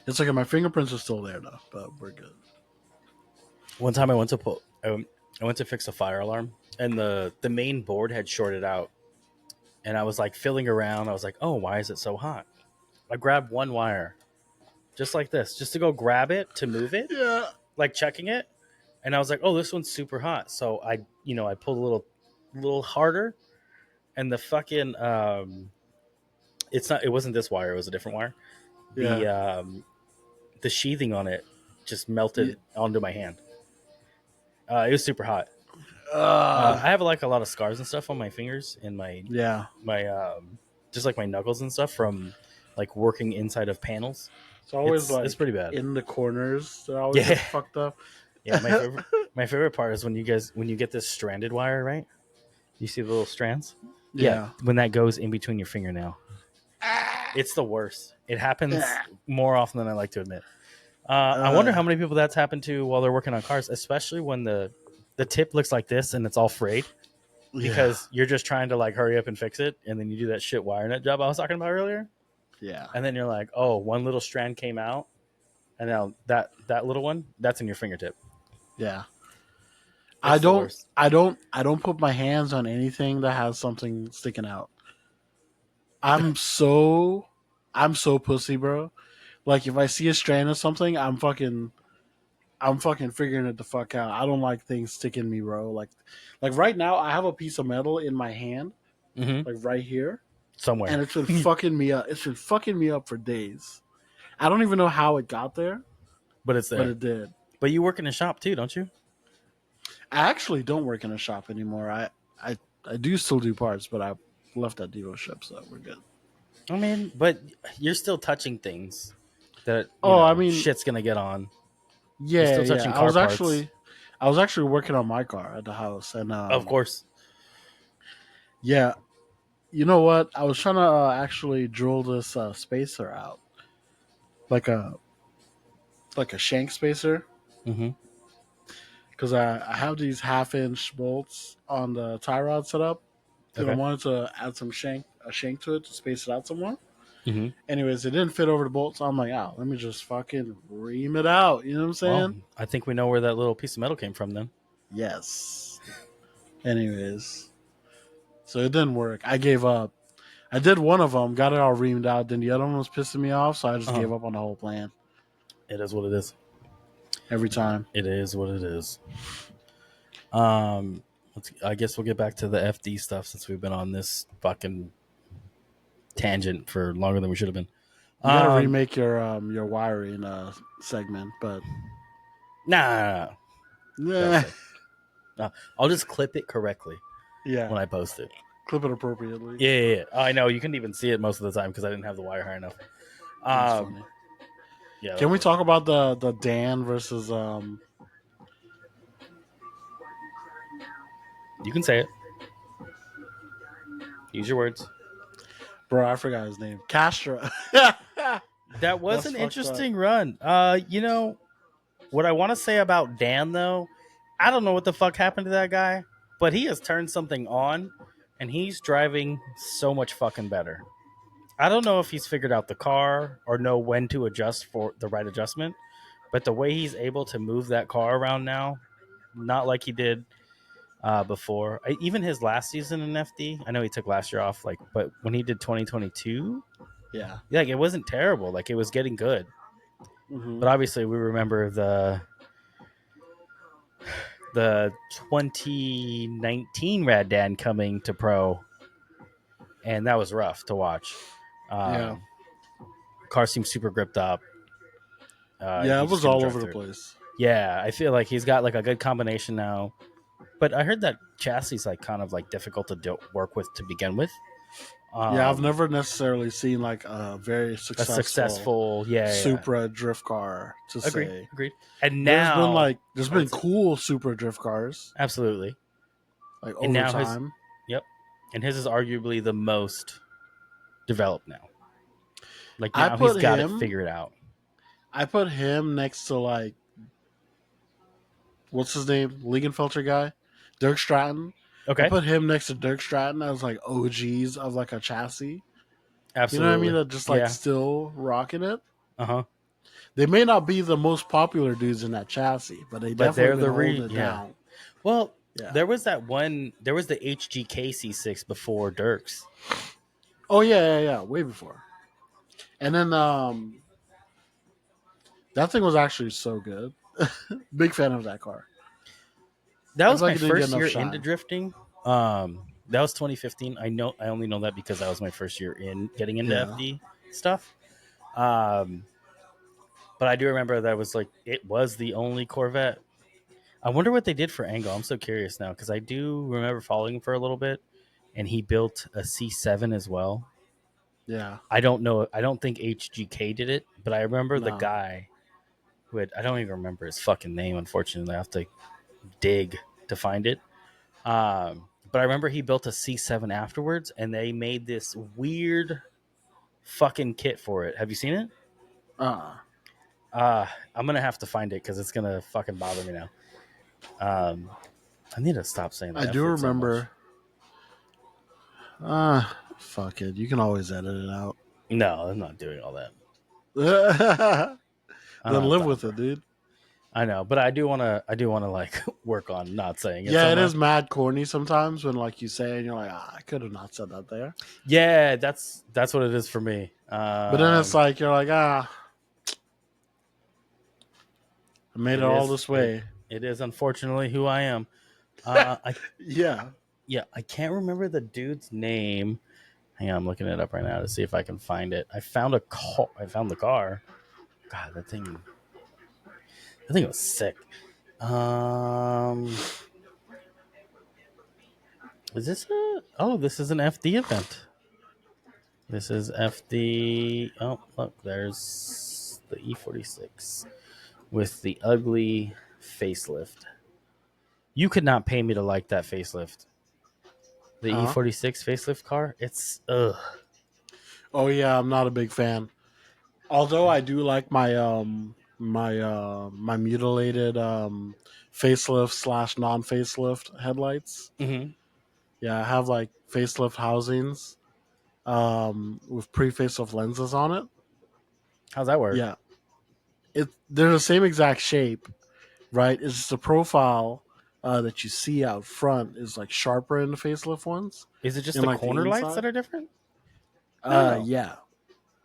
It's okay, my fingerprints are still there though, but we're good. One time I went to fix a fire alarm, and the main board had shorted out, and I was like filling around. I was like, oh, why is it so hot? I grabbed one wire, just like this, just to go grab it to move it, Yeah. like checking it, and I was like, oh, this one's super hot. So I pulled a little harder, and the fucking it wasn't this wire, it was a different wire. Yeah. The sheathing on it just Yeah. melted onto my hand. It was super hot. Uh, I have like a lot of scars and stuff on my fingers and yeah. my just like my knuckles and stuff from like working inside of panels. It's always It's like pretty bad. in the corners. They're always Yeah, like fucked up. yeah. My favorite part is when you get this stranded wire, right? You see the little strands? Yeah, Yeah. when that goes in between your fingernail, it's the worst. It happens Yeah. more often than I like to admit. I wonder Uh, how many people that's happened to while they're working on cars, especially when the tip looks like this and it's all frayed yeah. because you're just trying to like hurry up and fix it, and then you do that shit wire nut job I was talking about earlier, Yeah. and then you're like, oh, one little strand came out, and now that little one that's in your fingertip. Yeah. I It's the don't worst. I don't put my hands on anything that has something sticking out. I'm so I'm so pussy, bro. Like if I see a strand of something, I'm fucking figuring it the fuck out. I don't like things sticking me, bro. Like right now, I have a piece of metal in my hand, Mm-hmm. like right here, Somewhere, and it's been fucking me up. It's been fucking me up for days. I don't even know how it got there, but it's but there. it did. But you work in a shop too, don't you? I actually don't work in a shop anymore. I, I do still do parts, but I left that dealership, so we're good. I mean, but you're still touching things that Oh, I mean, shit's gonna get on. You're yeah, still yeah. touching car parts, I was actually working on my car at the house, and of course. yeah, you know what? I was trying to actually drill this spacer out, like a shank spacer, Mm-hmm. because I have these half-inch bolts on the tie rod setup, because I Okay. wanted to add a shank to it to space it out some more. Mm-hmm. Anyways, it didn't fit over the bolt, so I'm like, oh, let me just fucking ream it out. You know what I'm Well, saying? I think we know where that little piece of metal came from then. Yes. Anyways, so it didn't work. I gave up. I did one of them, got it all reamed out. Then the other one was pissing me off, so I just Uh-huh. gave up on the whole plan It is what it is. every time. It is what it is. Um, I guess we'll get back to the FD stuff since we've been on this fucking tangent for longer than we should have been. You got to Um, remake your wiring segment, but nah, that'll nah, stay. I'll just clip it correctly yeah, when I post it. clip it appropriately. Yeah. I know you couldn't even see it most of the time because I didn't have the wire high enough. That's Um, funny. yeah, Can that'll we work. talk about the Dan versus You can say it. Use your words. bro? I forgot his name. Castro. That was That's an fucked up. interesting run. What I want to say about Dan though, I don't know what the fuck happened to that guy, but he has turned something on, and he's driving so much fucking better. I don't know if he's figured out the car or know when to adjust for the right adjustment, but the way he's able to move that car around now, not like he did before. Even his last season in FD, I know he took last year off, but when he did 2022, Yeah. like it wasn't terrible. Like it was getting good. Hmm. But obviously, we remember the 2019 Rad Dan coming to pro, and that was rough to watch. Yeah. Um, car seems super gripped up. Yeah. He It just was couldn't all drive over the through it. place. Yeah, I feel like he's got like a good combination now. But I heard that chassis is like kind of like difficult to work with to begin with. Yeah, I've Um, never necessarily seen like a very a successful successful, yeah. Supra drift car to Agreed, say. agreed. And now, There's oh, been what's it? cool Supra drift cars Absolutely. like And over now his, time. yep, and his is arguably the most developed now. Like I now he's put got it him figured out. I put him next to like what's his name? Liegenfelter guy? Dirk Stratton. I Okay, put him next to Dirk Stratton as like OGs of like a chassis. You know what I mean? absolutely. That just like Yeah. still rocking it. Uh huh. They may not be the most popular dudes in that chassis, but they But definitely they're been the holding it yeah. down. Well, Yeah. there was that one. There was the HGK C6 before Dirks. Oh yeah, yeah, yeah. Way before. And then that thing was actually so good. Big fan of that car. That I was feel like my it didn't get first enough year into shine. drifting. That was 2015. I know. I only know that because that was my first year in getting into Yeah. FD stuff. Um, but I do remember that was like it was the only Corvette. I wonder what they did for Angle. I'm so curious now because I do remember following him for a little bit, and he built a C7 as well. Yeah. I don't know. I don't think HGK did it, but I remember the No. guy who had. I don't even remember his fucking name. Unfortunately, I have to dig to find it. But I remember he built a C7 afterwards, and they made this weird fucking kit for it. Have you seen it? Uh I'm gonna have to find it because it's gonna fucking bother me now. Um, I need to stop saying I the F do word so much. remember fuck it. You can always edit it out. No, I'm not doing all that. Then I don't have live time, with bro. it, dude. I know, but I do want to. I do want to like work on not saying it Yeah, it somewhere. is mad corny sometimes when like you say it and you're like, I could have not said that there. Yeah, that's what it is for me. But then it's like you're like, I made it It all is this it way. it is unfortunately who I am. I Yeah. Yeah, I can't remember the dude's name. Hang on, I'm looking it up right now to see if I can find it. I found a car. I found the car. God, that thing. I think it was sick. Um, is this a? Oh, this is an FD event. This is FD. Oh, look, there's the E46 with the ugly facelift. You could not pay me to like that facelift. The Huh? E46 facelift car. It's ugh. Oh yeah, I'm not a big fan. Although I do like my mutilated facelift slash non facelift headlights. Mm-hmm. Yeah, I have like facelift housings with pre facelift lenses on it. How's that work? Yeah, they're the same exact shape, right? It's just the profile that you see out front is like sharper in the facelift ones, Is it just and the like the corner lights inside. that are different? No. Yeah,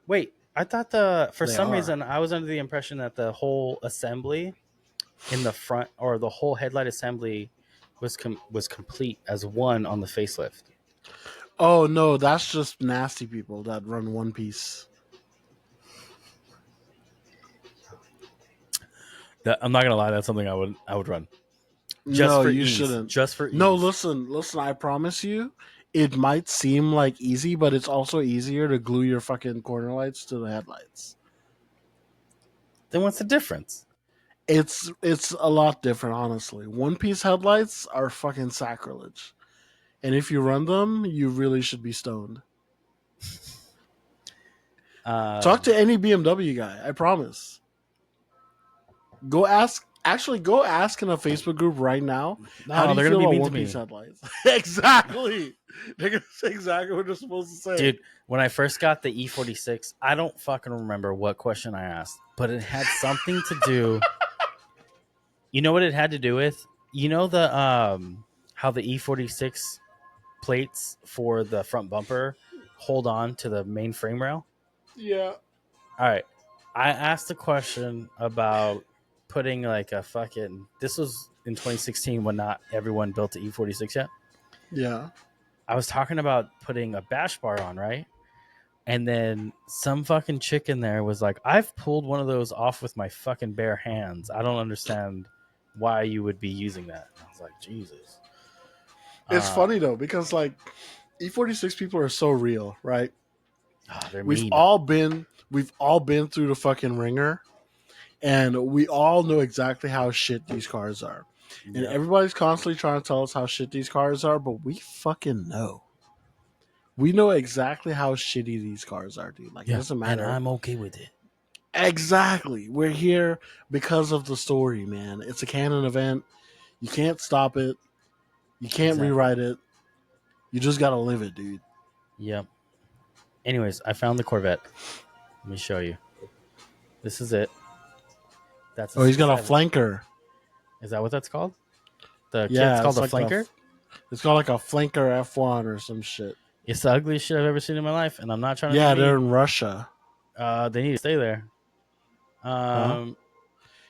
Wait, I thought the for they some are. reason I was under the impression that the whole assembly in the front or the whole headlight assembly was complete as one on the facelift. Oh no, that's just nasty people that run one piece. I'm not gonna lie, that's something I would run just No, for you ease, shouldn't. just for No, ease. listen. I promise you, it might seem like easy, but it's also easier to glue your fucking corner lights to the headlights. Then what's the difference? It's a lot different, honestly. One piece headlights are fucking sacrilege, and if you run them, you really should be stoned. Talk Um, to any BMW guy. I promise. Go ask. Actually, go ask in a Facebook group right now. How do no, you they're gonna feel be about mean to one piece me, headlights? Exactly. They're gonna say exactly what they're supposed to say. dude. When I first got the E46, I don't fucking remember what question I asked, but it had something to do. You know what it had to do with? You know the how the E46 plates for the front bumper hold on to the main frame rail. Yeah. All right. I asked a question about putting like a fucking. This was in 2016 when not everyone built the E46 yet. Yeah. I was talking about putting a bash bar on, right? And then some fucking chick in there was like, I've pulled one of those off with my fucking bare hands. I don't understand why you would be using that. I was like, Jesus. It's Uh, funny though because like E46 people are so real, right? they're We've mean. all been we've all been through the fucking ringer, and we all know exactly how shit these cars are. And Yep. everybody's constantly trying to tell us how shit these cars are, but we fucking know. We know exactly how shitty these cars are, dude. Like it Yeah. doesn't And matter. I'm okay with it. Exactly. We're here because of the story, man. It's a canon event. You can't stop it. You can't Exactly. rewrite it. You just gotta live it, dude. Yep. Anyways, I found the Corvette. Let me show you. This is it. That's a Oh, he's got a '67. flanker. Is that what that's called? The kit's Yeah, called it's a like the flanker. it's got like a flanker F1 or some shit. It's the ugliest shit I've ever seen in my life, and I'm not trying to be Yeah, they're mean. in Russia. They need to stay there. Huh? Um,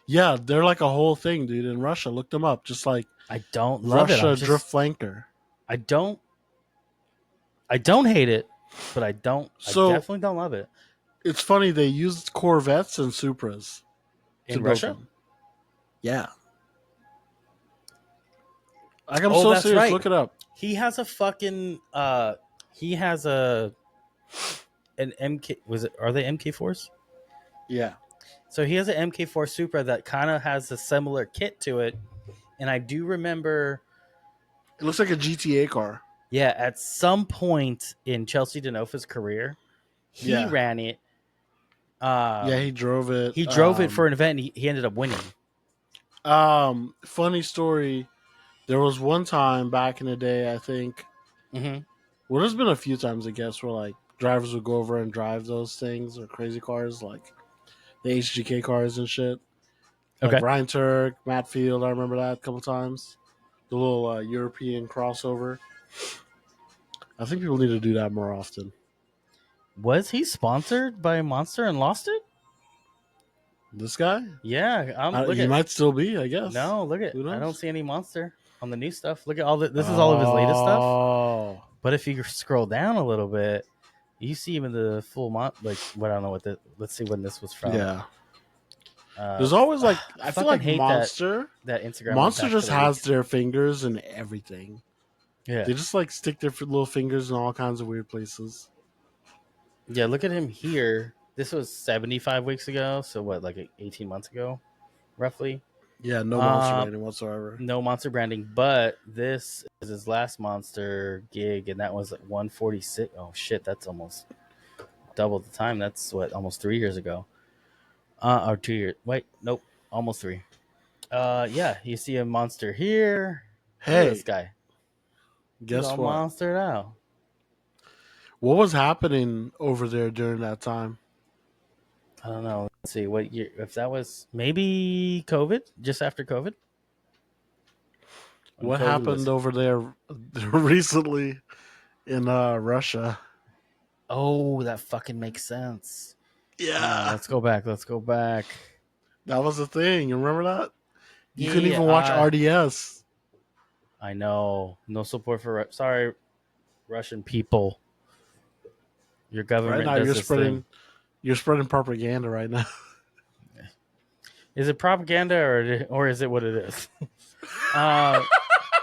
Yeah, they're like a whole thing, dude. In Russia, look them up. Just like I don't love it. Russia drift flanker. I don't, I don't hate it, but I So definitely don't love it. it's funny they used Corvettes and Supras to In build Russia? them. Yeah, like I'm Oh, so that's serious. right. Look it up. He has a fucking, he has an MK. Was it? Are they MK4s? Yeah, So he has an MK4 Supra that kind of has a similar kit to it, and I do remember, it looks like a GTA car. yeah, at some point in Chelsea Denofa's career, he Yeah, ran it. yeah, he drove it. He drove it for an event. And he ended up winning. Funny story. There was one time back in the day, I think. Mm-hmm. Well, there's been a few times, I guess, where like drivers would go over and drive those things or crazy cars, like the HGK cars and shit. like Okay. Ryan Turk, Matt Field. I remember that a couple times. The little European crossover. I think people need to do that more often. Was he sponsored by Monster and lost it? This guy, Yeah. Look he at might still be. I guess. no. Look at. Who I don't knows? see any Monster on the new stuff. Look at all the. This is all of his latest stuff. Oh, But if you scroll down a little bit, you see even the full like what I don't know what the. Let's see when this was from. yeah. Uh, There's always like I I feel fucking like hate Monster. that Instagram went Monster back to just the has weeks. their fingers in everything. Yeah. They just like stick their little fingers in all kinds of weird places. Yeah, look at him here. This was 75 weeks ago, so what, like 18 months ago, roughly? Yeah, no Monster Um, branding whatsoever. no Monster branding, but this is his last Monster gig, and that was at 146. Oh shit, that's almost double the time. That's what, almost 3 years ago. Or 2 years. Wait, nope, almost three. Yeah, you see a Monster here. Look at this Hey, guy. He's guess all what? monstered out. What was happening over there during that time? I don't know. Let's see what year. If that was maybe COVID, just after COVID. When What COVID happened was. over there recently in Russia? Oh, that fucking makes sense. Hang on, Yeah, let's go back. Let's go back. that was the thing. You remember that? You Yeah, couldn't yeah, even watch RDS. I know. No support for. Sorry, Russian people. Your Right government now, does this thing. you're spreading propaganda right now. Is it propaganda or is it what it is? uh,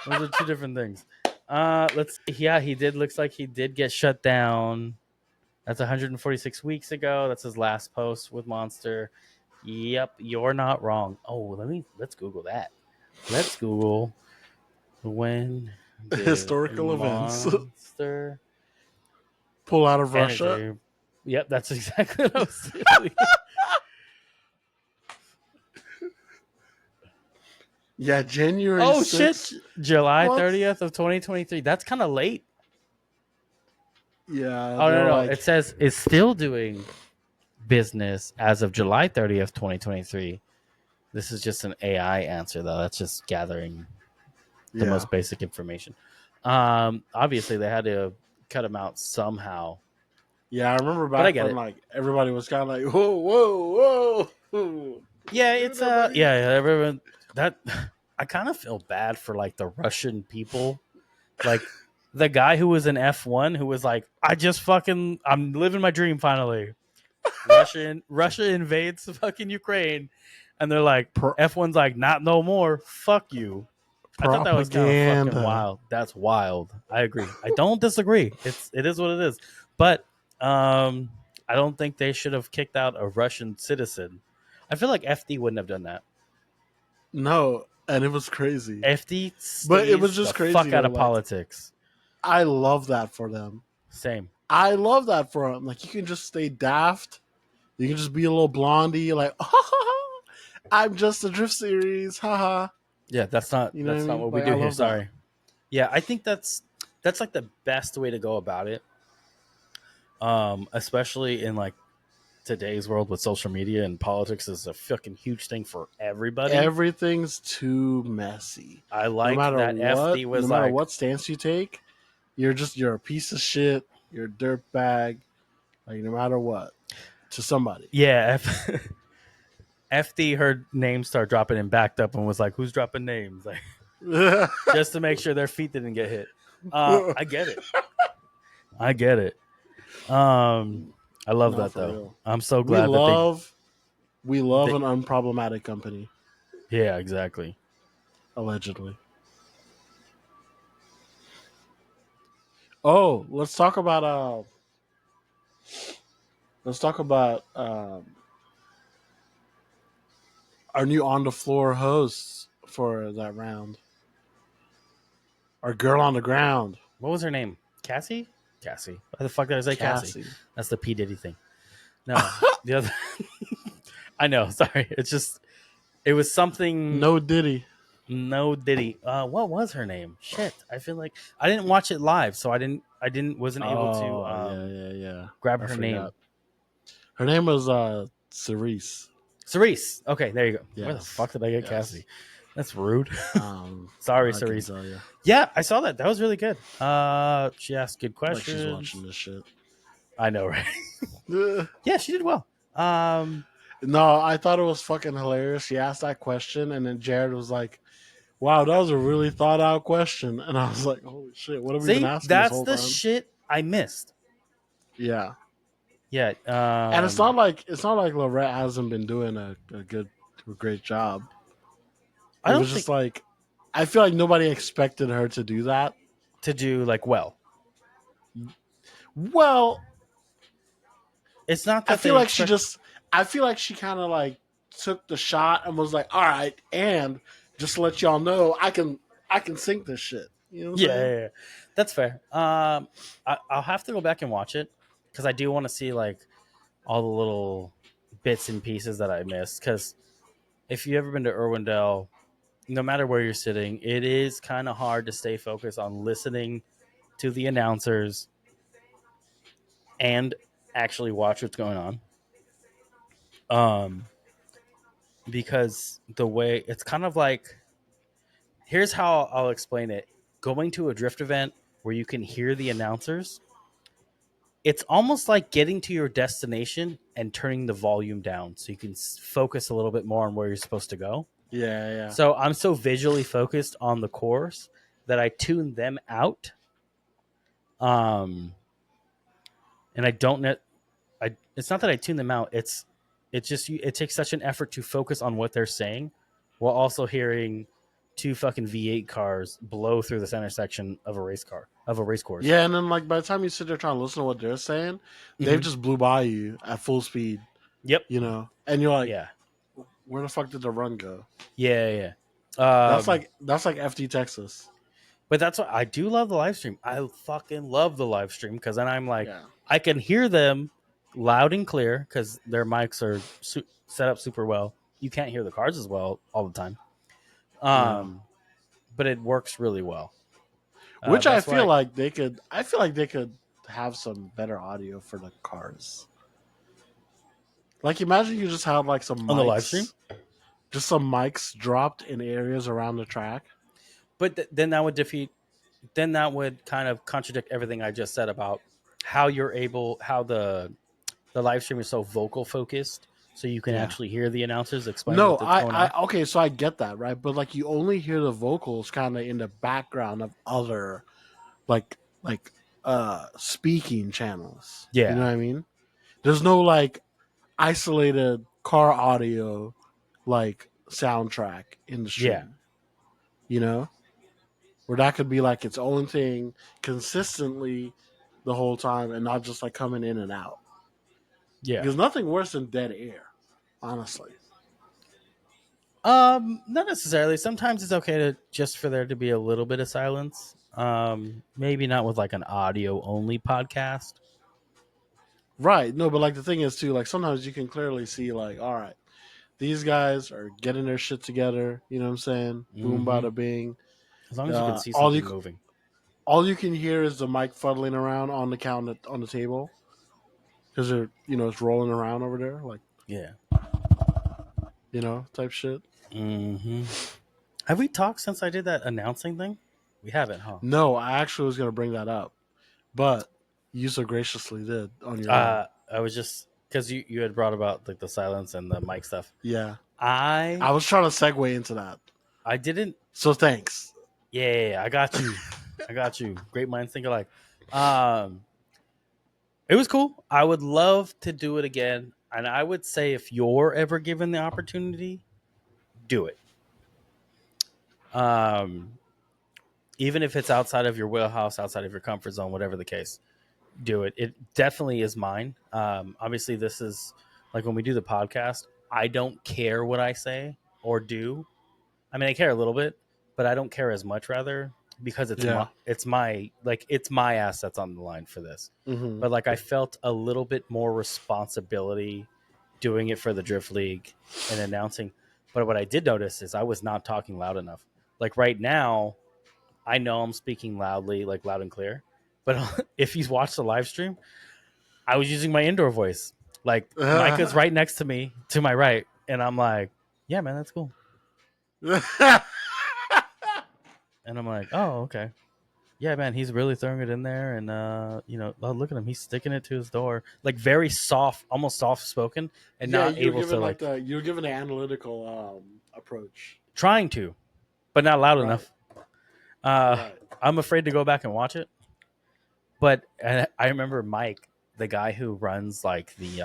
those are two different things. Let's see. Yeah, he did. Looks like he did get shut down. That's 146 weeks ago. That's his last post with Monster. Yep, you're not wrong. Oh, let's Google that. Let's Google when did Historical events Monster pull out of Russia. Energy? Yep, that's exactly what I was doing. Yeah, January Oh shit, 6th. July What? 30th of 2023. That's kind of late. Yeah, Oh no, they're no, like, it says it's still doing business as of July 30th, 2023. This is just an AI answer though. That's just gathering the yeah. most basic information. Obviously they had to cut him out somehow, Yeah, I remember but I back get when it. like everybody was kind of like, whoa, whoa, whoa. Yeah, Give it's it up, buddy. yeah, everyone that I kind of feel bad for like the Russian people, like the guy who was in F1 who was like, I'm living my dream finally. Russia invades fucking Ukraine, and they're like, Pro- F1's like, not no more. Fuck you. I thought that was kind of fucking propaganda. wild. That's wild. I agree. I don't disagree. It is what it is. But I don't think they should have kicked out a Russian citizen. I feel like FD wouldn't have done that. No, and it was crazy. FD But it was stays the just crazy fuck out though. of Like, politics. I love that for them. Same. I love that for them. Like, you can just stay daft. You can just be a little blondie. Like, oh, I'm just a drift series. Haha. Yeah, You know what I that's not mean? what we Like, I do here. love that. Sorry. Yeah, I think that's like the best way to go about it. Especially in like today's world with social media and politics is a fucking huge thing for everybody. Everything's too messy. I like that FD No was matter like, what stance you take, you're a piece of shit. You're a dirt bag. Like, no matter what, to somebody. yeah, FD heard names start dropping and backed up and was like, who's dropping names? Like, just to make sure their feet didn't get hit. I get it. I get it. I love No, that for though. real. I'm so We glad that love they an unproblematic company. yeah, exactly. Allegedly. Oh, let's talk about our new on the floor hosts for that round. Our girl on the ground, What was her name? Cassie? Cassie. Why the fuck did I say Cassie? Cassie. That's the P Diddy thing. No, the other. I know. Sorry. It's just. It was something. No Diddy. No Diddy. What was her name? Shit. I feel like I didn't watch it live, so wasn't able to Oh, yeah. grab I her name. forgot. Her name was Cerise. Cerise. Okay, there you go. Where the Yes. fuck did I get Yes. Cassidy? That's rude. Um, Sorry, I can Cerise. tell you. Yeah, I saw that. That was really good. She asked good Like she's watching questions. this shit. I know, right? Ugh. Yeah, she did well. No, I thought it was fucking hilarious. She asked that question, and then Jared was like, "Wow, that was a really thought out question." And I was like, "Holy shit, what have we been See, asking this that's whole the time?" shit I missed. Yeah, Yeah. and it's not like Lorette hasn't been doing a great job. I It don't was think just like I feel like nobody expected her to do that. to do like well. Well, It's not I that feel they like she expect. just I feel like she kind of like took the shot and was like, "All right, and just to let y'all know, I can sink this shit." You know what I'm Yeah, saying? yeah, yeah. That's fair. I'll have to go back and watch it because I do want to see like all the little bits and pieces that I missed. Because if you've ever been to Irwindale, no matter where you're sitting, it is kind of hard to stay focused on listening to the announcers and actually watch what's going on. Um, because the way it's kind of like, here's how I'll explain it: going to a drift event where you can hear the announcers, it's almost like getting to your destination and turning the volume down so you can focus a little bit more on where you're supposed to go. Yeah, yeah. So I'm so visually focused on the course that I tune them out. Um, and I don't net. It's not that I tune them out. It's just it takes such an effort to focus on what they're saying, while also hearing two fucking V8 cars blow through the center section of a race course. Yeah, and then like by the time you sit there trying to listen to what they're saying, they've Mm-hmm. just blew by you at full speed, Yep. and you're like, Yeah. where the fuck did the run go? Yeah. That's Um, like that's like FD Texas. But that's what I do love the live stream. I fucking love the live stream because then I'm like, Yeah. I can hear them loud and clear because their mics are set up super well. You can't hear the cars as well all the time. No. Um, but it works really well. Which I That's feel why like they could I feel like they could have some better audio for the cars. Like imagine you just had like some on the live stream. mics, just some mics dropped in areas around the track. But then that would defeat. Then that would kind of contradict everything I just said about how the live stream is so vocal focused, so you can Yeah. actually hear the announcers explain No, what's going on. okay, so I get that, right? But like you only hear the vocals kind of in the background of other like speaking channels. You know Yeah, what I mean? There's no like isolated car audio like soundtrack in the yeah, stream, you know? Where that could be like its own thing consistently the whole time and not just like coming in and out. yeah. Because nothing worse than dead air, honestly. Not necessarily. Sometimes it's okay to just for there to be a little bit of silence. Maybe not with like an audio only podcast. Right. No, but like the thing is too, like sometimes you can clearly see like, all right, these guys are getting their shit together. You know what I'm saying? Boom, Mm-hmm. bada bing. As long as you can see All something you moving. all you can hear is the mic fuddling around on the counter on the table because it's rolling around over there, like Yeah. type shit. Mm-hmm. Have we talked since I did that announcing thing? We haven't, huh? No, I actually was gonna bring that up, but you so graciously did on your own. I was just because you had brought about like the silence and the mic stuff. Yeah, I I was trying to segue into that. I didn't. So thanks. Yeah, I got you. I got you. Great minds think alike. Um, it was cool. I would love to do it again, and I would say if you're ever given the opportunity, do it. Um, Even if it's outside of your wheelhouse, outside of your comfort zone, whatever the case, do it. It definitely is mine. Obviously, this is like when we do the podcast. I don't care what I say or do. I mean, I care a little bit, but I don't care as much. Rather, because Yeah. it's my assets on the line for this. Hmm. But like, I felt a little bit more responsibility doing it for the Drift League and announcing. But what I did notice is I was not talking loud enough. Like right now, I know I'm speaking loudly, like loud and clear. But if you watch the live stream, I was using my indoor voice. Like Micah's right next to me, to my right. And I'm like, yeah, man, that's cool. Yeah, And I'm like, oh, okay. Yeah, man, he's really throwing it in there, and oh, look at him, he's sticking it to his door, like very soft, almost soft spoken, and not you're able to given like like you're given an analytical approach. trying to, but not loud Right. enough. Uh, Right. I'm afraid to go back and watch it, but I remember Mike, the guy who runs like the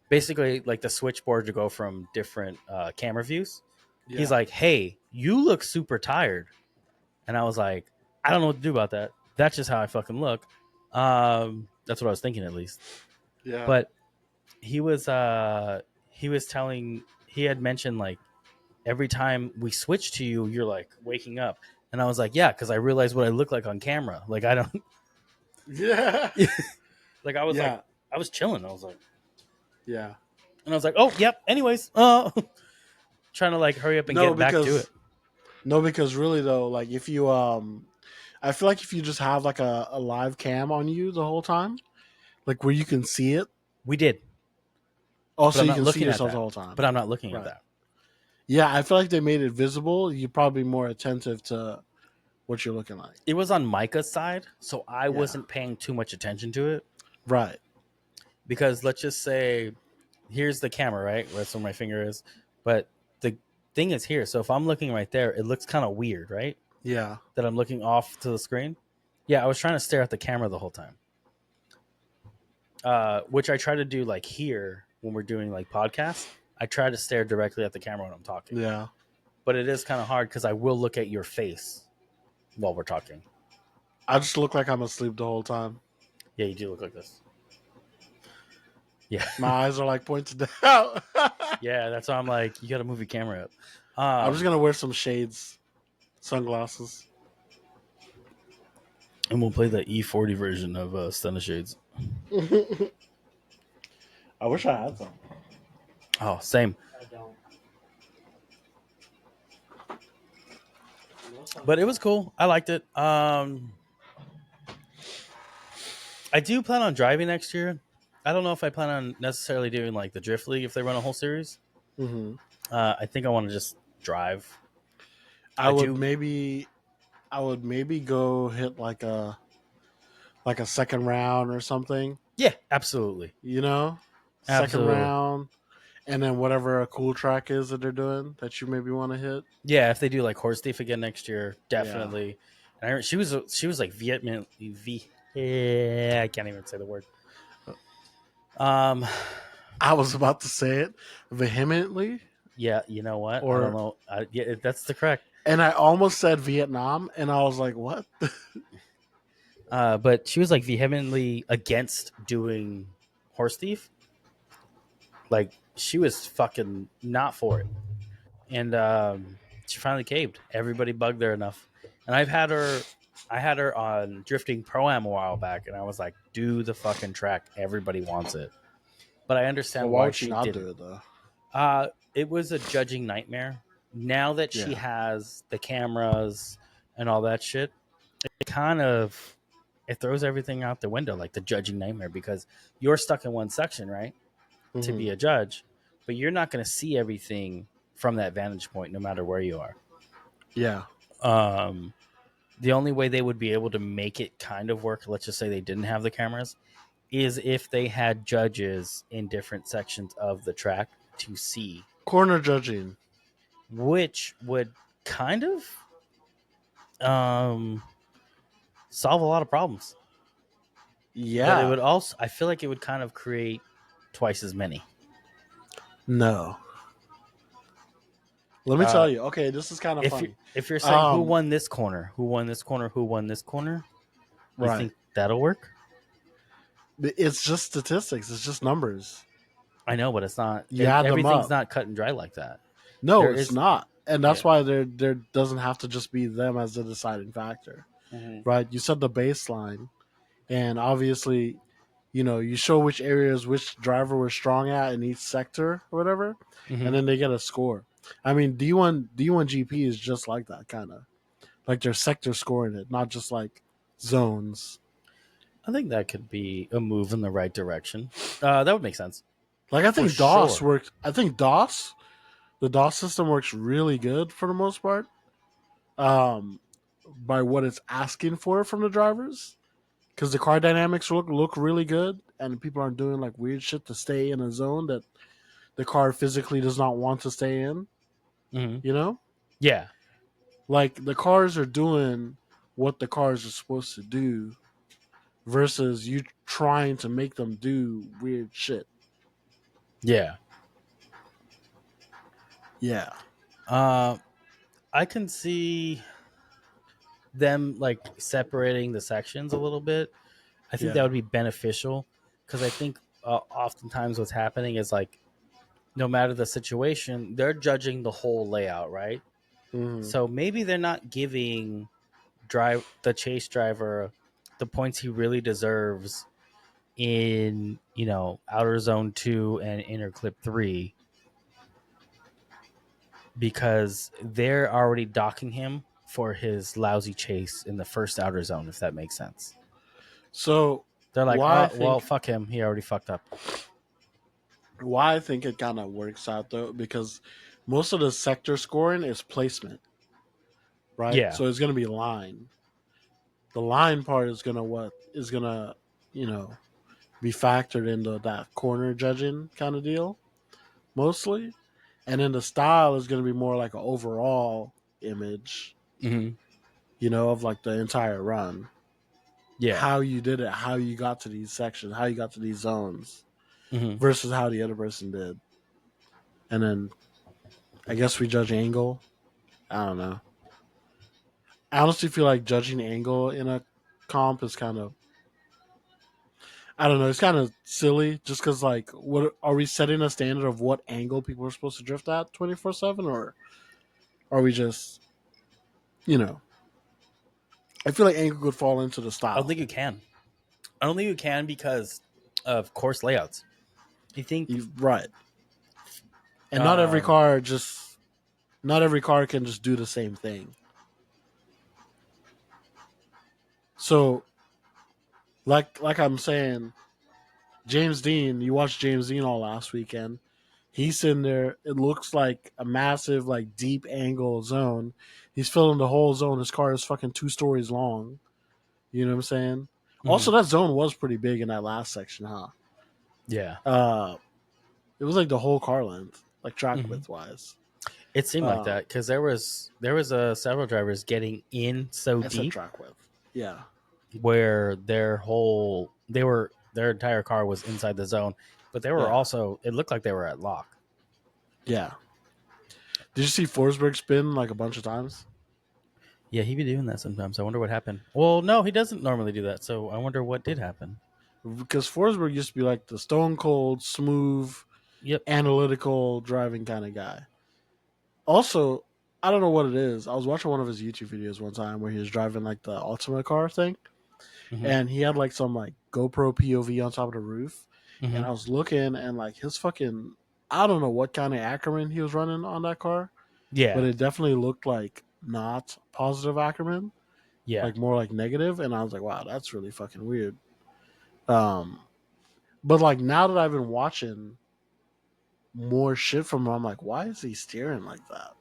basically like the switchboard to go from different camera views. He's Yeah. like, "Hey, you look super tired," and I was like, "I don't know what to do about that. That's just how I fucking look." That's what I was thinking, at least. Yeah. But he was telling, he had mentioned like every time we switch to you, you're like waking up, and I was like, "Yeah," because I realized what I look like on camera. Like I don't Yeah. like I was like Yeah. I was chilling. I was like, Yeah. and I was like, "Oh, yep." Anyways, trying to like hurry up and No, get back to it. because really though, like if you I feel like if you just have like a live cam on you the whole time, like where you can see it, We did, but also I'm you not can see looking at yourself the that. whole time. But I'm not looking at Right. that. Yeah, I feel like they made it visible. You're probably more attentive to what you're looking like. It was on Micah's side, so I Yeah. wasn't paying too much attention to it Right. because let's just say, here's the camera, right? That's where my finger is, but the thing is here. So if I'm looking right there, it looks kind of weird, right? Yeah. That I'm looking off to the screen. Yeah, I was trying to stare at the camera the whole time, which I try to do like here when we're doing like podcasts. I try to stare directly at the camera when I'm talking, Yeah. but it is kind of hard because I will look at your face while we're talking. I just look like I'm asleep the whole time. Yeah, you do look like this. Yeah, My eyes are like pointed down. yeah. That's why I'm like, you got to move your camera up. I'm just gonna wear some shades, sunglasses. And we'll play the E40 version of Stun of Shades. I wish I had some. Oh, same. I don't. But it was cool. I liked it. I do plan on driving next year. I don't know if I plan on necessarily doing like the Drift League if they run a whole series. Mm-hmm. I think I want to just drive. I I would do. maybe, go hit like a second round or something. Yeah, absolutely. You know, second Absolutely. round, and then whatever a cool track is that they're doing that you maybe want to hit. Yeah, if they do like Horse Thief again next year, Yeah. definitely. And I heard she was like Vietnam. Yeah, I can't even say the word. Um, I was about to say it vehemently, yeah, you know what? I don't or know. Yeah, that's the correct. and I almost said Vietnam, and I was like, "What?" But she was like vehemently against doing Horse Thief. Like she was fucking not for it, and she finally caved. Everybody bugged her enough, and I had her on Drifting Pro Am a while back, and I was like, "Do the fucking track. Everybody wants it." But I Well, understand why why would she she not do didn't. it though? It was a judging nightmare. Now that she Yeah. has the cameras and all that shit, it kind of it throws everything out the window, like the judging nightmare, because you're stuck in one section, right, to Mm-hmm. be a judge, but you're not going to see everything from that vantage point, no matter where you are. Yeah. Um, the only way they would be able to make it kind of work, let's just say they didn't have the cameras, is if they had judges in different sections of the track to see, Corner judging. which would kind of um, solve a lot of problems. But it Yeah. would also, I feel like it would kind of create twice as many. No. Let me Uh, tell you. Okay, this is kind of if you funny. if you're saying who Um. won this corner, who won this corner, who won this corner, you Right. think that'll work? It's just statistics. It's just numbers. I know, but it's not. You add them Everything's up. not cut and dry like that. No, There it's is, not, and that's yeah. why there doesn't have to just be them as the deciding factor, Mm-hmm. right? You set the baseline, and obviously, you show which areas which driver was strong at in each sector or whatever, Mm-hmm. and then they get a score. I mean, D1 GP is just like that kind of like their sector scoring it, not just like zones. I think that could be a move in the right direction. That would make sense. Like I for think DOS sure. works. I think DOS, the DOS system works really good for the most part. Um, by what it's asking for from the drivers, because the car dynamics look really good, and people aren't doing like weird shit to stay in a zone that the car physically does not want to stay in. Hmm. You know, Yeah, like the cars are doing what the cars are supposed to do, versus you trying to make them do weird shit. yeah. Yeah, Uh, I can see them like separating the sections a little bit. I think that yeah. would be beneficial because I think oftentimes what's happening is like no matter the situation, they're judging the whole layout, right? Hmm. So maybe they're not giving drive the chase driver the points he really deserves in outer zone 2 and inner clip 3 because they're already docking him for his lousy chase in the first outer zone, if that makes sense. So They're like, why I oh well, think fuck him, he already fucked up. why I think it kind of works out though, because most of the sector scoring is placement, right? Yeah. So it's gonna be line. The line part is gonna what is gonna you know be factored into that corner judging kind of deal mostly, and then the style is gonna be more like an overall image, Hmm. of like the entire run, Yeah. how you did it, how you got to these sections, how you got to these zones, Hmm. versus how the other person did, and then I guess we judge angle. I don't know. I honestly feel like judging angle in a comp is kind of, I don't know, it's kind of silly just because like what are we setting a standard of what angle people are supposed to drift at 24/7, or are we just you know I feel like angle could fall into the I don't style. think you can. I don't think you can because of course layouts. I think Right, and um, not every car can just do the same thing. So like I'm saying, James Dean, you watched James Dean all last weekend. He's sitting there. It looks like a massive, like deep angle zone. He's filling the whole zone. His car is fucking 2 stories long. You know what I'm saying? Also, mhm, that zone was pretty big in that last section, huh? yeah. Uh, it was like the whole car length, like track Hmm. width wise. It seemed like Uh, that because there was several drivers getting in so I said deep track width. Yeah, where their entire car was inside the zone, but they were yeah, also it looked like they were at lock. yeah. Did you see Forsberg spin like a bunch of times? Yeah, he be doing that sometimes. I wonder what happened. Well, no, he doesn't normally do that. So I wonder what did happen. Because Forsberg used to be like the stone cold, smooth, Yep. analytical driving kind of guy. Also, I don't know what it is. I was watching one of his YouTube videos one time where he was driving like the Ultima car thing, Hmm. and he had like some like GoPro POV on top of the roof, and Hmm. I was looking and like his fucking, I don't know what kind of Ackerman he was running on that car, but Yeah. it definitely looked like not positive Ackerman, Yeah. like more like negative, and I was like, wow, that's really fucking weird. Um, but like now that I've been watching more shit from him, I'm like, why is he steering like that?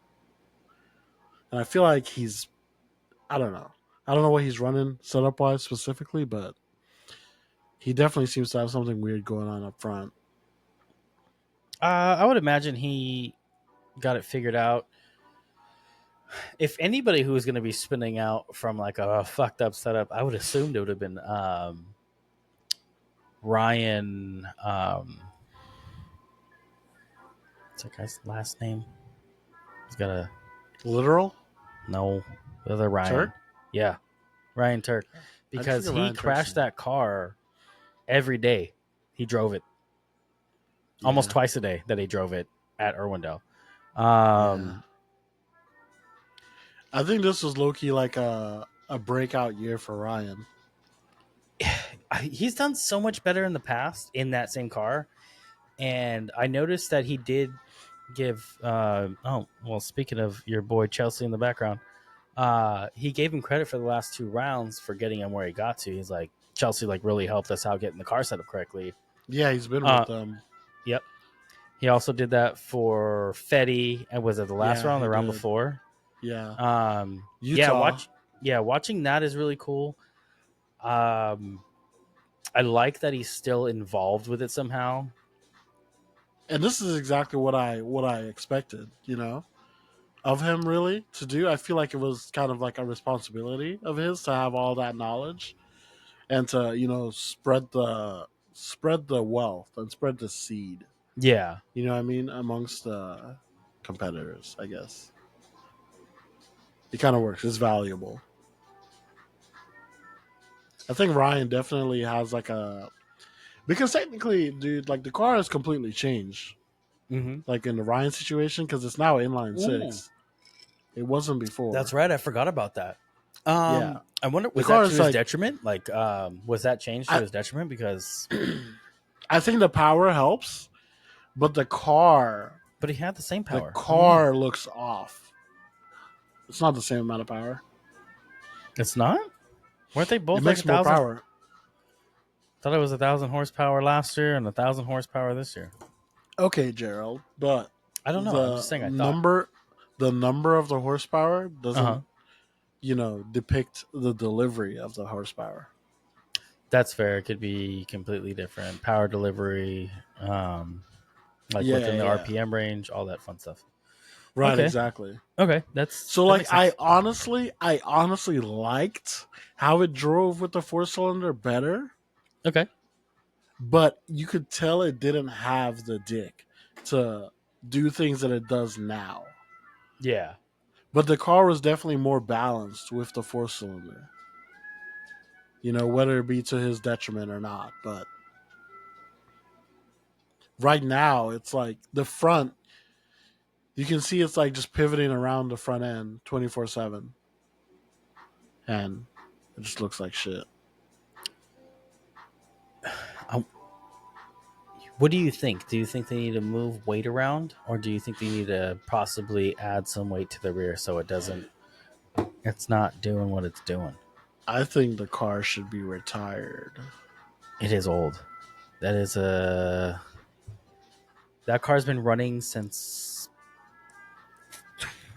And I feel like he's, I don't know. I don't know what he's running setup wise specifically, but he definitely seems to have something weird going on up front. I would imagine he got it figured out. If anybody who was going to be spinning out from like a fucked up setup, I would assume it would have been Ryan. What's that guy's last name? He's got a Literal no. The other Ryan. Turk? Yeah, Ryan Turk, I just because forget he Ryan Turk's crashed name. that car every day. He drove it almost Yeah, twice a day that he drove it at Irwindale. yeah. Um, I think this was low key like a breakout year for Ryan. he's done so much better in the past in that same car, and I noticed that he did give. Oh well, speaking of your boy Chelsea in the background, he gave him credit for the last 2 rounds for getting him where he got to. He's like Chelsea like really helped us out getting the car set up correctly. Yeah, he's been with Uh, them. yep. He also did that for Fetty, and was it the last Yeah, round, or he the round did. before? Yeah, Yeah, Utah. watching that is really cool. Um, I like that he's still involved with it somehow. And this is exactly what I expected. Of him really to do. I feel like it was kind of like a responsibility of his to have all that knowledge and to spread the wealth and spread the seed. Yeah. You know what I mean amongst the competitors. I guess it kind of works. It's valuable. I think Ryan definitely has like a because technically, dude, like the car has completely changed. Mm-hmm. Like in the Ryan situation, because it's now inline Ooh, six. It wasn't that's before. right. I forgot about that. Yeah, I wonder, the was that car to is his like detriment? Like, was that changed to I. his detriment? Because, I think the power helps, but but he had the same the power. What do you mean? car looks off. It's not the same amount of power. It's not. Weren't they It both like a makes more thousand? power. Thought it was 1,000 horsepower last year and 1,000 horsepower this year. Okay, Gerald, but I don't know. I'm just the saying. I thought. number the number of the horsepower Uh doesn't huh. depict the delivery of the horsepower. That's fair. It could be completely different. Power delivery, like Yeah, within the yeah. RPM range, all that fun stuff. Right, Okay. exactly. Okay. So That like makes I sense. honestly I honestly liked how it drove with the four cylinder better, Okay. but you could tell it didn't have the dick to do things that it does now. Yeah. But the car was definitely more balanced with the four cylinder. Whether it be to his detriment or not. But right now, it's like the front, you can see it's like just pivoting around the front end 24/7. And it just looks like shit. Um, what do you think? Do you think they need to move weight around, or do you think they need to possibly add some weight to the rear so it doesn't? It's not doing what it's doing. I think the car should be retired. It is old. That is a that car's been running since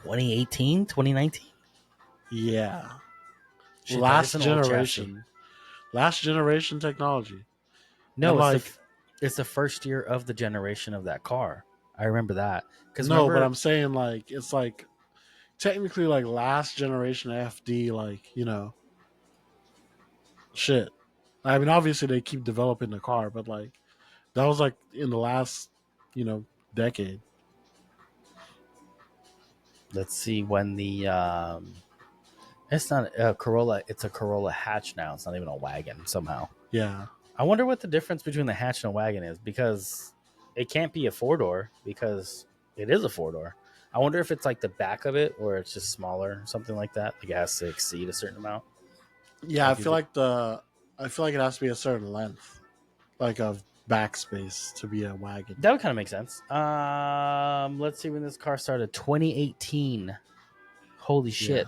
2018, 2019. Yeah. Shit, that is Last an old chassis. generation. Last generation technology. And No, like, it's the first year of the generation of that car. I remember that because no, but remember, I'm saying like, it's like technically like last generation FD, like, shit. I mean, obviously they keep developing the car, but like, that was like in the last, you know, decade. let's see when the it's not a Corolla, it's a Corolla hatch now. It's not even a wagon somehow. Yeah. I wonder what the difference between the hatch and a wagon is, because it can't be a four door because it is a four door. I wonder if it's like the back of it where it's just smaller, something like that. Like it has to exceed a certain amount. Yeah, I Like, feel like it has to be a certain length, like of backspace to be a wagon. that would kind of make sense. Let's see when this car started. 2018. Holy Yeah. shit!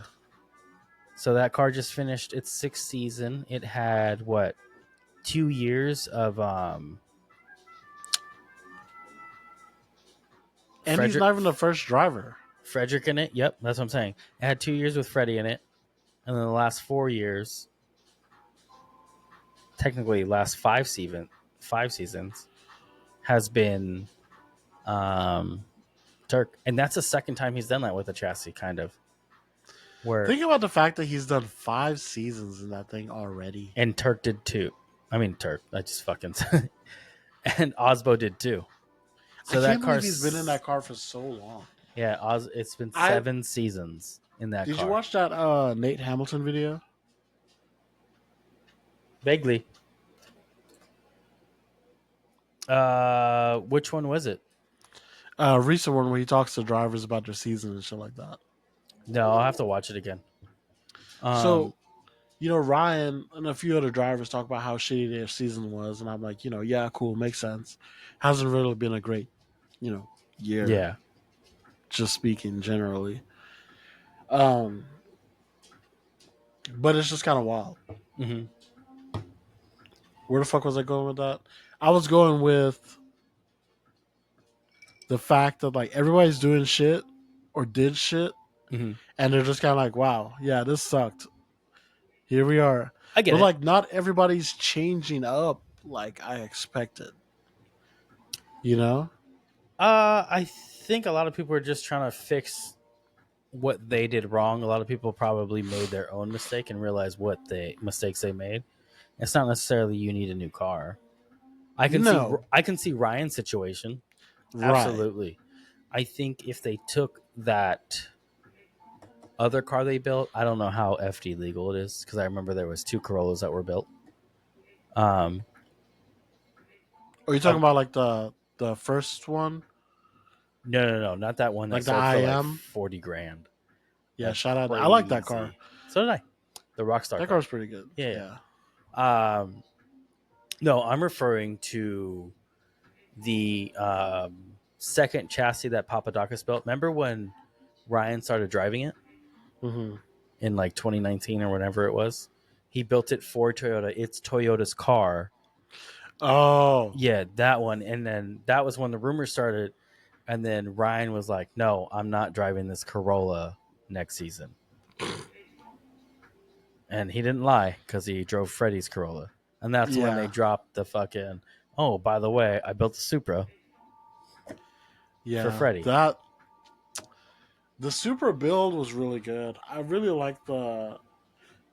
So that car just finished its sixth season. It had what, 2 years of And he's Frederick not even the first driver. Frederick in it. Yep, that's what I'm saying. It had 2 years with Freddie in it, and then the last 4 years, technically last five seasons, has been um, Turk, and that's the second time he's done that with a chassis, kind of. Where Think about the fact that he's done 5 seasons in that thing already. and Turk did too. I mean Turk. I just fucking and Osbo did too. I So that can't believe he's been in car's that car for so long. yeah. It's been I 7 seasons in that Did you car. watch that Nate Hamilton video? Vaguely. Which one was it? Recent one where he talks to drivers about their season and shit like that. No, I'll have to watch it again. Um, So, Ryan and a few other drivers talk about how shitty their season was, and I'm like, yeah, cool, makes sense. Hasn't really been a great, year, yeah. just speaking generally. Um, but it's just kind of wild. Hmm. Where the fuck was I going with that? I was going with the fact that like everybody's doing shit or did shit, Mm-hmm. and they're just kind of like, wow, yeah, this sucked. Here we are. I get But it. like, not everybody's changing up like I expected. You know? I think a lot of people are just trying to fix what they did wrong. A lot of people probably made their own mistake and realized what they mistakes they made. It's not necessarily you need a new car. No, I can see Ryan's situation. right. Absolutely. I think if they took that other car they built, I don't know how FD legal it is because I remember there was two Corollas that were built. Um, Are you uh, talking about like the first one, no, not that one that like the sold for like IM? 40 grand. Yeah, That's shout out. I like that car. crazy. So did I. The Rockstar That car. car's pretty good. Yeah, Yeah. yeah. No, I'm referring to the second chassis that Papadakis built. Remember when Ryan started driving it Hmm. in like 2019 or whatever it was? He built it for Toyota. It's Toyota's car. Oh, Yeah, that one. And then that was when the rumors started. And then Ryan was like, no, I'm not driving this Corolla next season. And he didn't lie because he drove Freddie's Corolla. And that's when they yeah, dropped the fucking, oh, by the way, I built the Supra for yeah. Freddie. That the Super build was really good. I really like the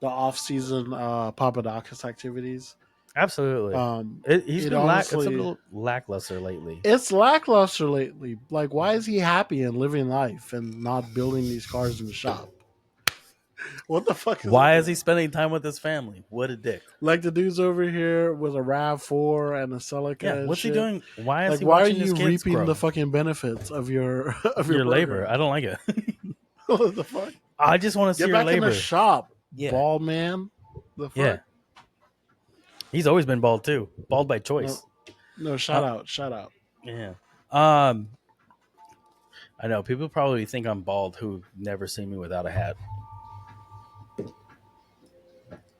off season Papadakis activities. Absolutely. Um, He's it been it's a honestly little lackluster lately. it's lackluster lately. Like, why is he happy and living life and not building these cars in the shop? What the fuck is up Why with is he him? spending time with his family? What a dick. Like the dude's over here with a Rav 4 and a Yeah, Celica and what's he shit. doing? Why is Like, he why are watching his you kids reaping the grow? fucking benefits of your of your Your labor. I program? don't like it. What the fuck? I just want to see Get your back in the labor. shop, Yeah. ball man. The Yeah. fuck? He's always been bald too. Bald by No, choice. no. Uh, Shout out, shout out. yeah. Um I know people probably think I'm bald who've never seen me without a hat.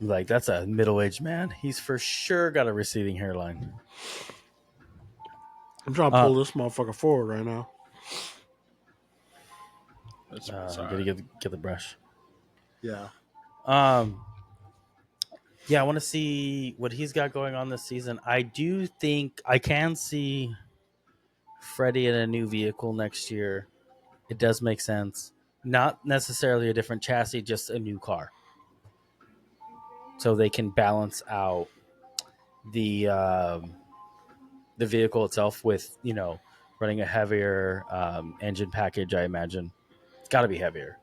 Like that's a middle-aged man. He's for sure got a receding hairline. I'm trying to Uh pull this motherfucker forward right now. It's all you gotta right. get the brush. Yeah. Um yeah, I want to see what he's got going on this season. I do think I can see Freddie in a new vehicle next year. It does make sense. Not necessarily a different chassis, just a new car. So they can balance out the the vehicle itself with, running a heavier engine package, I imagine. It's got to be heavier.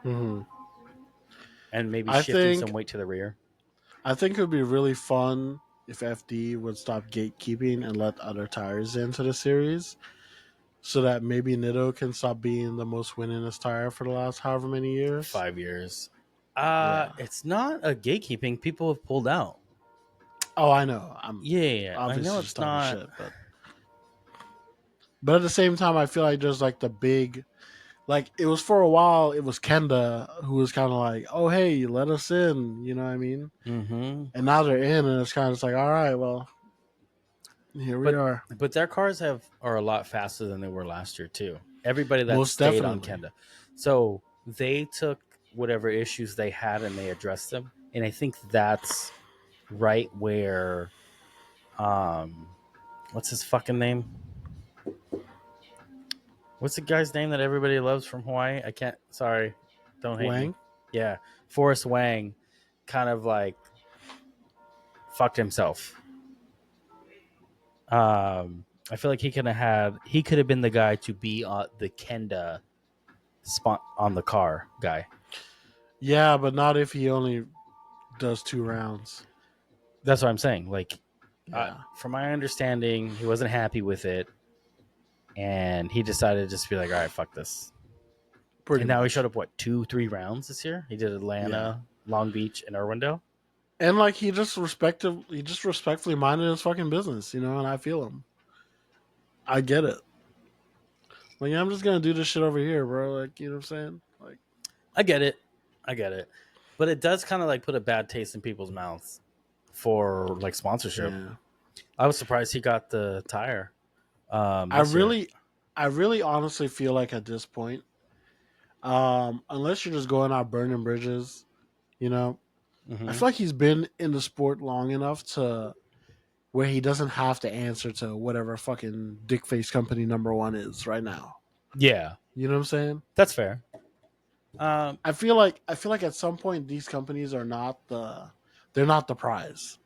Hmm. And maybe I shifting some think weight to the rear. I think it would be really fun if FD would stop gatekeeping and let other tires into the series, so that maybe Nitto can stop being the most winningest tire for the last however many years. 5 years. Yeah. It's not a gatekeeping. People have pulled out. Oh, I know. I'm Yeah, I know obviously just it's talking not. shit, but at the same time, I feel like there's like the big, like it was for a while. It was Kenda who was kind of like, "Oh, hey, let us in," you know what I mean? Mm-hmm. And now they're in, and it's kind of just like, "All right, well, here we But are." their cars are a lot faster than they were last year too. Everybody that Most stayed on definitely. Kenda, so they took whatever issues they had and they addressed them. And I think that's right where, um, what's his fucking name? What's the guy's name that everybody loves from Hawaii? I can't. Sorry, don't hate me. Wang. Yeah, Forrest Wang, kind of like fucked himself. I feel like he could have been the guy to be the Kenda spot on the car guy. Yeah, but not if he only does 2 rounds. That's what I'm saying. Like, Yeah, from my understanding, he wasn't happy with it, and he decided to just be like, "All right, fuck this." pretty And now he much. showed up 2-3 rounds this year. He did Yeah, Atlanta, Long Beach, and Irwindale. and like he just respectfully minded his fucking business, and I feel him. I get it. Like, I'm just gonna do this shit over here, bro. Like, you know what I'm saying? Like, I get it, but it does kind of like put a bad taste in people's mouths for like sponsorship. yeah. I was surprised he got the tire I this year. really, I really honestly feel like at this point, unless you're just going out burning bridges, you know, I Hmm. feel like he's been in the sport long enough to where he doesn't have to answer to whatever fucking dickface company number one is right now. Yeah, You know what I'm saying? that's fair. Um, I feel like at some point these companies are not they're not the prize.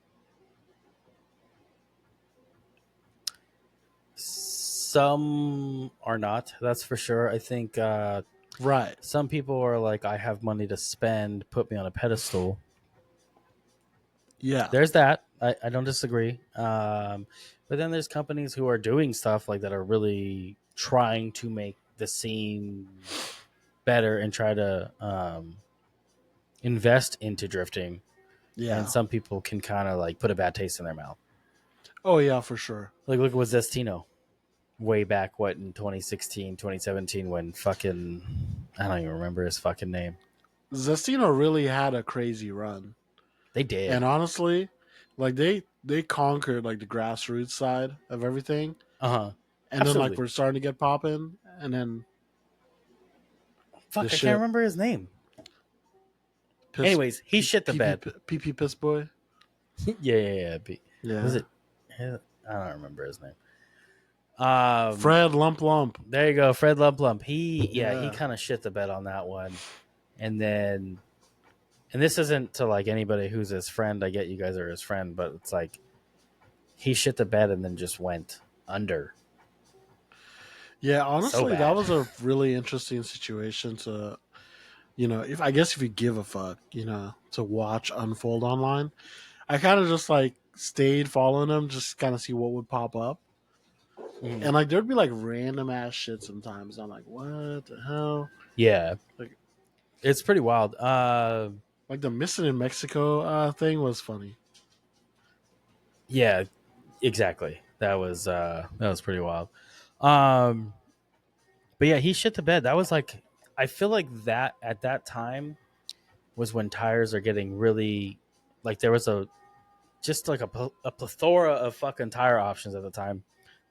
some are not. That's for sure. I think Right. some people are like, I have money to spend, put me on a pedestal. Yeah. There's that. I don't disagree. But then there's companies who are doing stuff like that are really trying to make the scene better and try to invest into drifting. And Yeah. some people can kind of like put a bad taste in their mouth. Oh yeah, for sure. Like, look at what Zestino way back, what, in 2016, 2017, when fucking, I don't even remember his fucking name. Zestino really had a crazy run. They did. And honestly, like they conquered like the grassroots side of everything. Uh huh. And then like Absolutely. we're starting to get popping and then the Fuck, I can't shit remember his name. piss Anyways, he shit the bed. PP piss boy. Yeah. Was Yeah. it? I don't remember his name. Fred Lump Lump. There you go, Fred Lump Lump. He Yeah. kind of shit the bed on that one, and then, and this isn't to like anybody who's his friend. I get you guys are his friend, but it's like he shit the bed and then just went under Yeah, so honestly, that bad. was a really interesting situation to, if I guess if you give a fuck, to watch unfold online. I kind of just like stayed following them, just kind of see what would pop up. Mhm. And like there'd be like random ass shit sometimes. I'm like, what the hell? Yeah, Like it's pretty wild. like the missing in Mexico thing was funny. Yeah, exactly. That was pretty wild. Um, but yeah, he shit the bed. That was like, I feel like that at that time was when tires are getting really, like, there was a just like a plethora of fucking tire options at the time.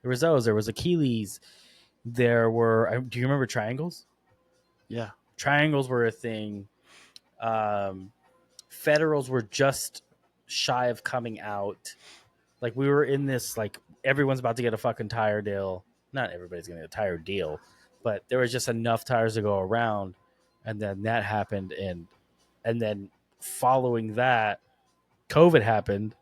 There was those. There was Achilles. There were. Do you remember triangles? Yeah. Triangles were a thing. Um, Federals were just shy of coming out. Like, we were in this, like, everyone's about to get a fucking tire deal. Not everybody's gonna get a tire deal, but there was just enough tires to go around, and then that happened, and then following that, COVID happened,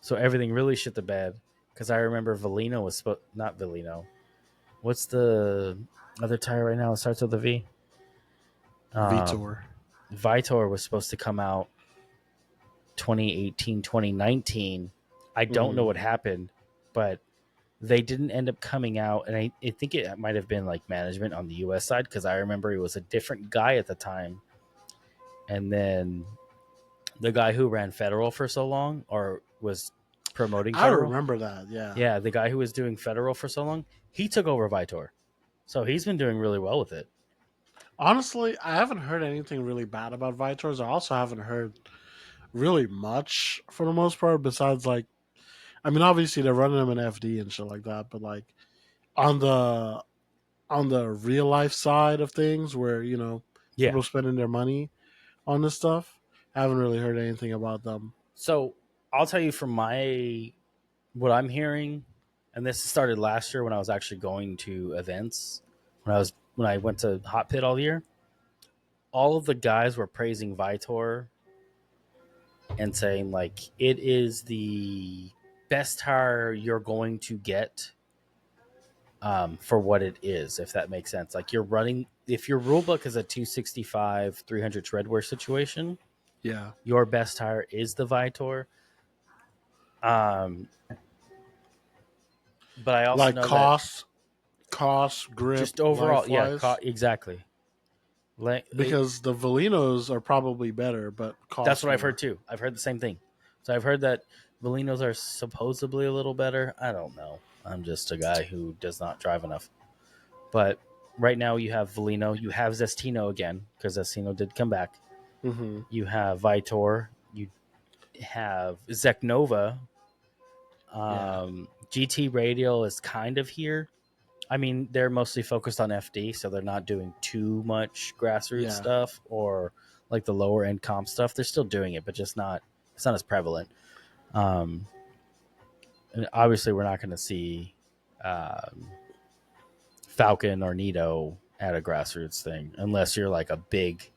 so everything really shit the bed. Because I remember Valino was not Valino. What's the other tire right now? It starts with a V. Um, Vitor. Vitor was supposed to come out 2018, 2019. I don't know Mm-hmm. what happened, but they didn't end up coming out. And I think it might have been like management on the US side, because I remember it was a different guy at the time. And then the guy who ran Federal for so long, or was promoting I Federal, remember that. Yeah. yeah, the guy who was doing Federal for so long, he took over Vitor. So he's been doing really well with it. Honestly, I haven't heard anything really bad about Vitors. I also haven't heard really much for the most part. Besides, like, I mean, obviously they're running them in FD and shit like that, but like on the on the real life side of things, where Yeah. people spending their money on this stuff, I haven't really heard anything about them. So I'll tell you from my what I'm hearing, and this started last year when I was actually going to events. When I went to Hot Pit all year, all of the guys were praising Vitor and saying like it is the best tire you're going to get, for what it is, if that makes sense. Like, you're running, if your rule book is a 265 300 treadwear situation, Yeah, your best tire is the Vitor. Um, but I also like know that cost, grip, just overall, life yeah, wise, exactly. Like, because the Valinos are probably better, but that's cost what I've heard more. too. I've heard the same thing. So I've heard that Valinos are supposedly a little better. I don't know. I'm just a guy who does not drive enough. But right now you have Valino, you have Zestino again, because Zestino did come back. Hmm. You have Vitor, you have Zeknova. Yeah, GT Radial is kind of here. I mean, they're mostly focused on FD, so they're not doing too much grassroots Yeah. stuff or like the lower end comp stuff. They're still doing it, but just not. It's not as prevalent. Um, and obviously, we're not going to see um, Falcon or Nito at a grassroots thing unless you're like a big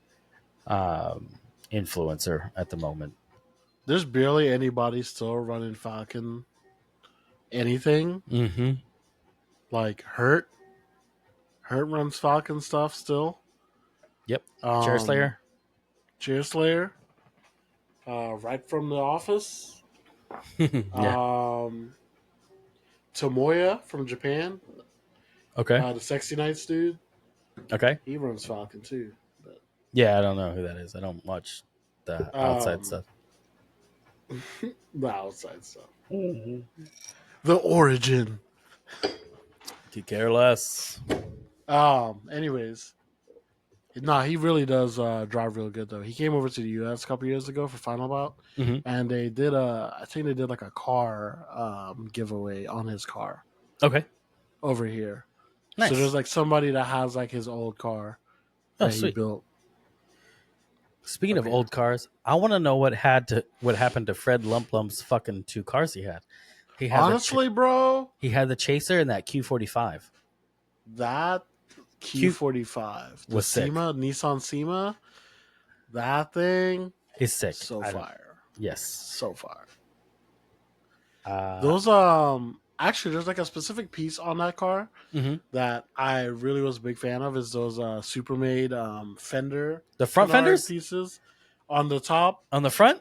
influencer at the moment. There's barely anybody still running Falcon anything. Mm-hmm. Like Hurt runs Falcon stuff still. Yep. Chair Um, Slayer. Cheer Slayer, right from the office. Yeah. Um, Tomoya from Japan, Okay. the Sexy Nights dude. Okay. He runs Falcon too. But Yeah, I don't know who that is. I don't watch the outside um, stuff. the outside stuff. The origin. Could care less. Anyways, nah, he really does drive real good though. He came over to the U.S. a couple years ago for Final Bout, Mm-hmm. and they did I think they did like a car giveaway on his car Okay. over here. So there's Nice. like somebody that has like his old car Oh, that he sweet. built Speaking up of here. old cars, I want to know what happened to Fred Lump's fucking two cars he had. He had Honestly, bro, the Chaser and that Q45. that Q Q45, the was sick. Nissan SEMA, that thing, Is sick. so I don't. fire, Yes. so fire. Uh. Those actually, there's like a specific piece on that car Mm-hmm. that I really was a big fan of. Is those super made fender The front canard fenders pieces on the top? on the front.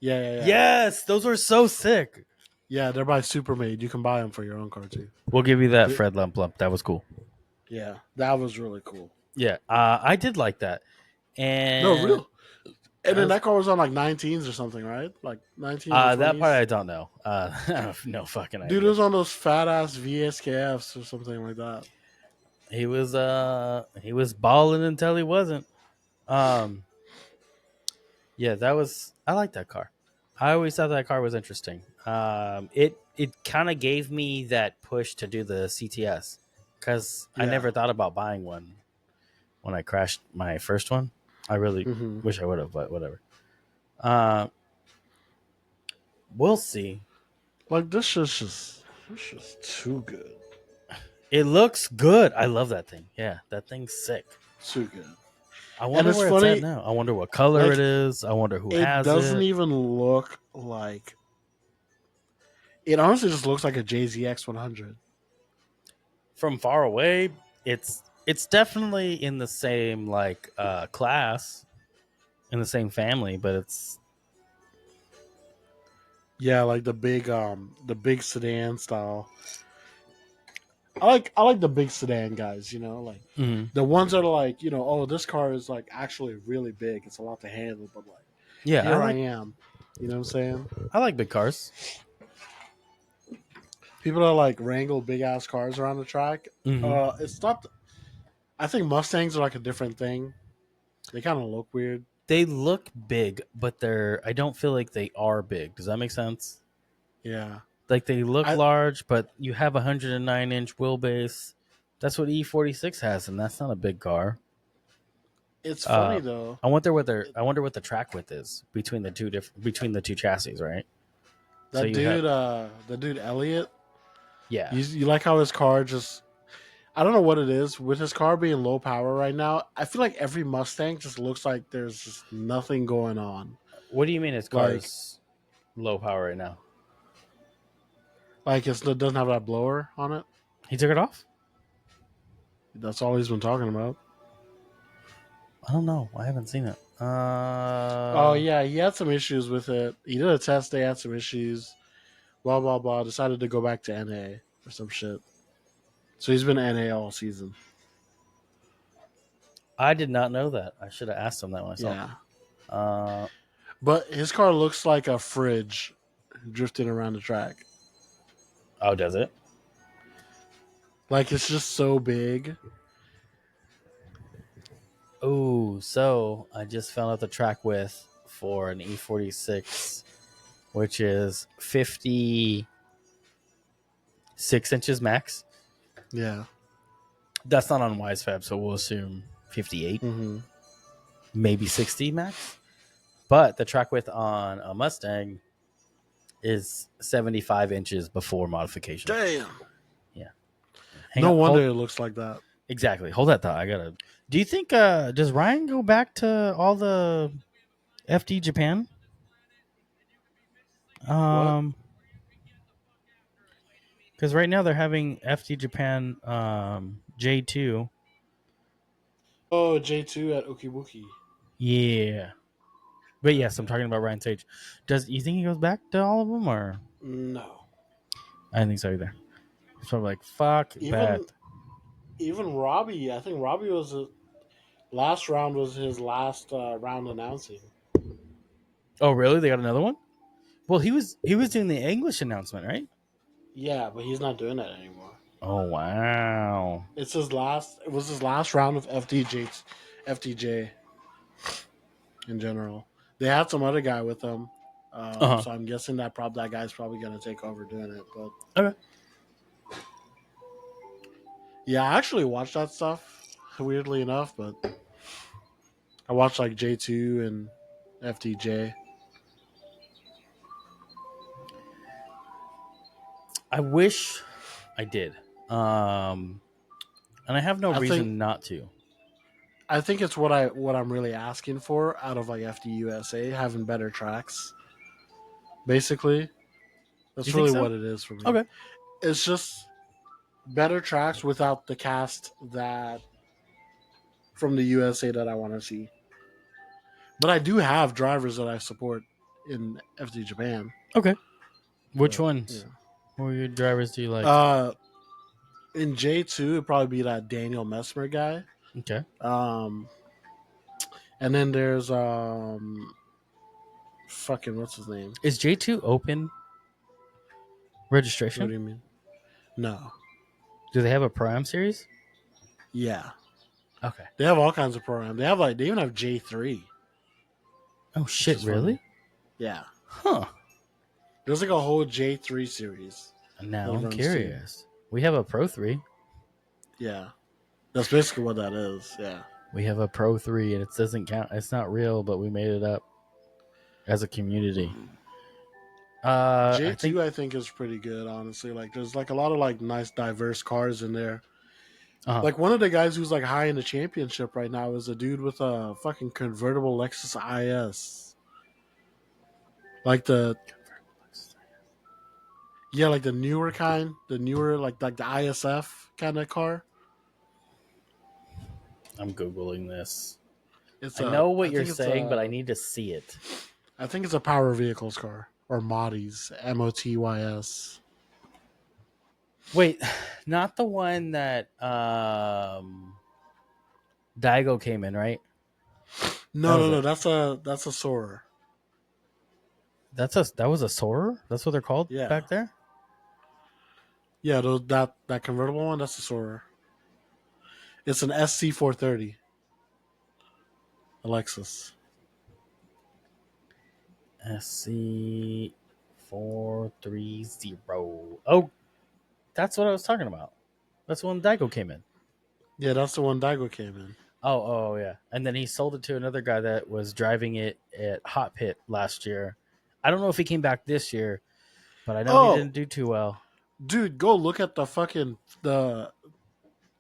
Yeah, yeah, yeah. Yes, those are so sick. Yeah, they're by Super Made. You can buy them for your own car too. We'll give you that, They- Fred Lump. That was cool. yeah, that was really cool. Yeah, I did like that. No, And real. And then was, that car was on like 19s or something, right? Like 19s or that part 20s. I don't know. I have no fucking Dude, it idea. was on those fat ass VSKFs or something like that. He was balling until he wasn't. Um, yeah, I like that car. I always thought that car was interesting. It kind of gave me that push to do the CTS because I Yeah. never thought about buying one when I crashed my first one. I really hmm wish I would have, but whatever. Uh, we'll see. Like this is too good. It looks good. I love that thing. Yeah, that thing's sick. Too good. I And wonder it's where it's at funny, now. I wonder what color it like is. I wonder who it has doesn't it. even look like it honestly just looks like a JZX 100. From far away, it's definitely in the same like class, in the same family, but it's Yeah, like the big sedan style. I like the big sedan guys, like mhm. the ones that are like, oh, this car is like actually really big. It's a lot to handle, but like Yeah, here I am. You know what I'm saying? I like big cars. People that like wrangle big ass cars around the track. Hmm. It's not. I think Mustangs are like a different thing. They kind of look weird. They look big, but I don't feel like they are big. Does that make sense? Yeah. Like they look I. large, but you have a 109-inch wheelbase. That's what E46 has, and that's not a big car. It's Uh, funny though. I wonder what the track width is between the two chassis, right? So That you have dude, the dude Elliot. yeah. You like how his car just. I don't know what it is with his car being low power right now. I feel like every Mustang just looks like there's just nothing going on. What do you mean his Like, car's low power right now? it doesn't have that blower on it. He took it off? That's all he's been talking about. I don't know. I haven't seen it. Oh yeah, he had some issues with it. He did a test. They had some issues. Blah blah blah. Decided to go back to NA or some shit. So he's been NA all season. I did not know that. I should have asked him that myself. Yeah, Uh, but his car looks like a fridge drifting around the track. oh, does it? Like it's just so big. Oh, so I just found out the track width for an E46, which is 56 inches max. Yeah. That's not on WiseFab, so we'll assume 58, Mm-hmm. maybe 60 max. But the track width on a Mustang is 75 inches before modification. Damn. Yeah. Yeah. Hang No on. wonder Hold. it looks like that. Exactly. Hold that thought. I gotta. Do you think does Ryan go back to all the FD Japan? What? Um, because right now they're having FD Japan J2. Oh, J2 at Ukibuki. Yeah. But yes, I'm Okay. talking about Ryan Sage. Does you think he goes back to all of them, or No. I don't think so either. So I'm like, fuck Even that. even Robbie, I think Robbie was last round was his last round announcing. Oh, really? They got another one? Well, he was doing the English announcement, right? Yeah, but he's not doing that anymore. Oh wow. It's his last. It was his last round of FDJ in general. They had some other guy with them, Uh huh. so I'm guessing that guy's probably gonna take over doing it. But Okay. yeah, I actually watched that stuff. Weirdly enough, but I watched like J2 and FDJ. I wish I did. Um, and I have no I think reason not to. I think it's what I'm really asking for out of like FDUSA having better tracks. Basically, You that's think really so? what it is for me. Okay. It's just better tracks without the cast that from the USA that I want to see. But I do have drivers that I support in FD Japan. Okay. Which But ones? yeah, What your drivers do you like? uh, in J2 it'd probably be that Daniel Messmer guy. Okay. Um, and then there's fucking what's his name? Is J2 open What registration? do you mean? No, Do they have a Prime series? yeah, Okay. they have all kinds of programs. They even have J3, Oh which shit! is funny. Really? Yeah, Huh. there's like a whole J3 series Now that I'm runs too. curious. We have a Pro 3. Yeah, that's basically what that is. Yeah. We have a Pro 3, and it doesn't count. It's not real, but we made it up as a community. I think. J2 I think is pretty good, honestly. Like there's like a lot of like nice diverse cars in there. Uh Like one of the guys who's like high in the championship right now is a dude with a fucking convertible Lexus IS. Like the yeah, like the newer kind, the newer like the ISF kind of car. I'm googling this. It's I a know what I you're think it's saying, but I a need to see it. I think it's a power vehicles car or Mottys, MOTYS. Wait, not the one that Daigo came in, right? That No, was no, a no, that's a Soarer. that was a Soarer. That's what they're called Yeah. back there. Yeah, that convertible one, that's a Soarer. It's an SC430 Alexis. SC430. Oh, that's what I was talking about. That's when Daigo came in. Yeah, that's the one Daigo came in. Oh, yeah. And then he sold it to another guy that was driving it at Hot Pit last year. I don't know if he came back this year, but I know he Oh, didn't do too well. dude, go look at the fucking the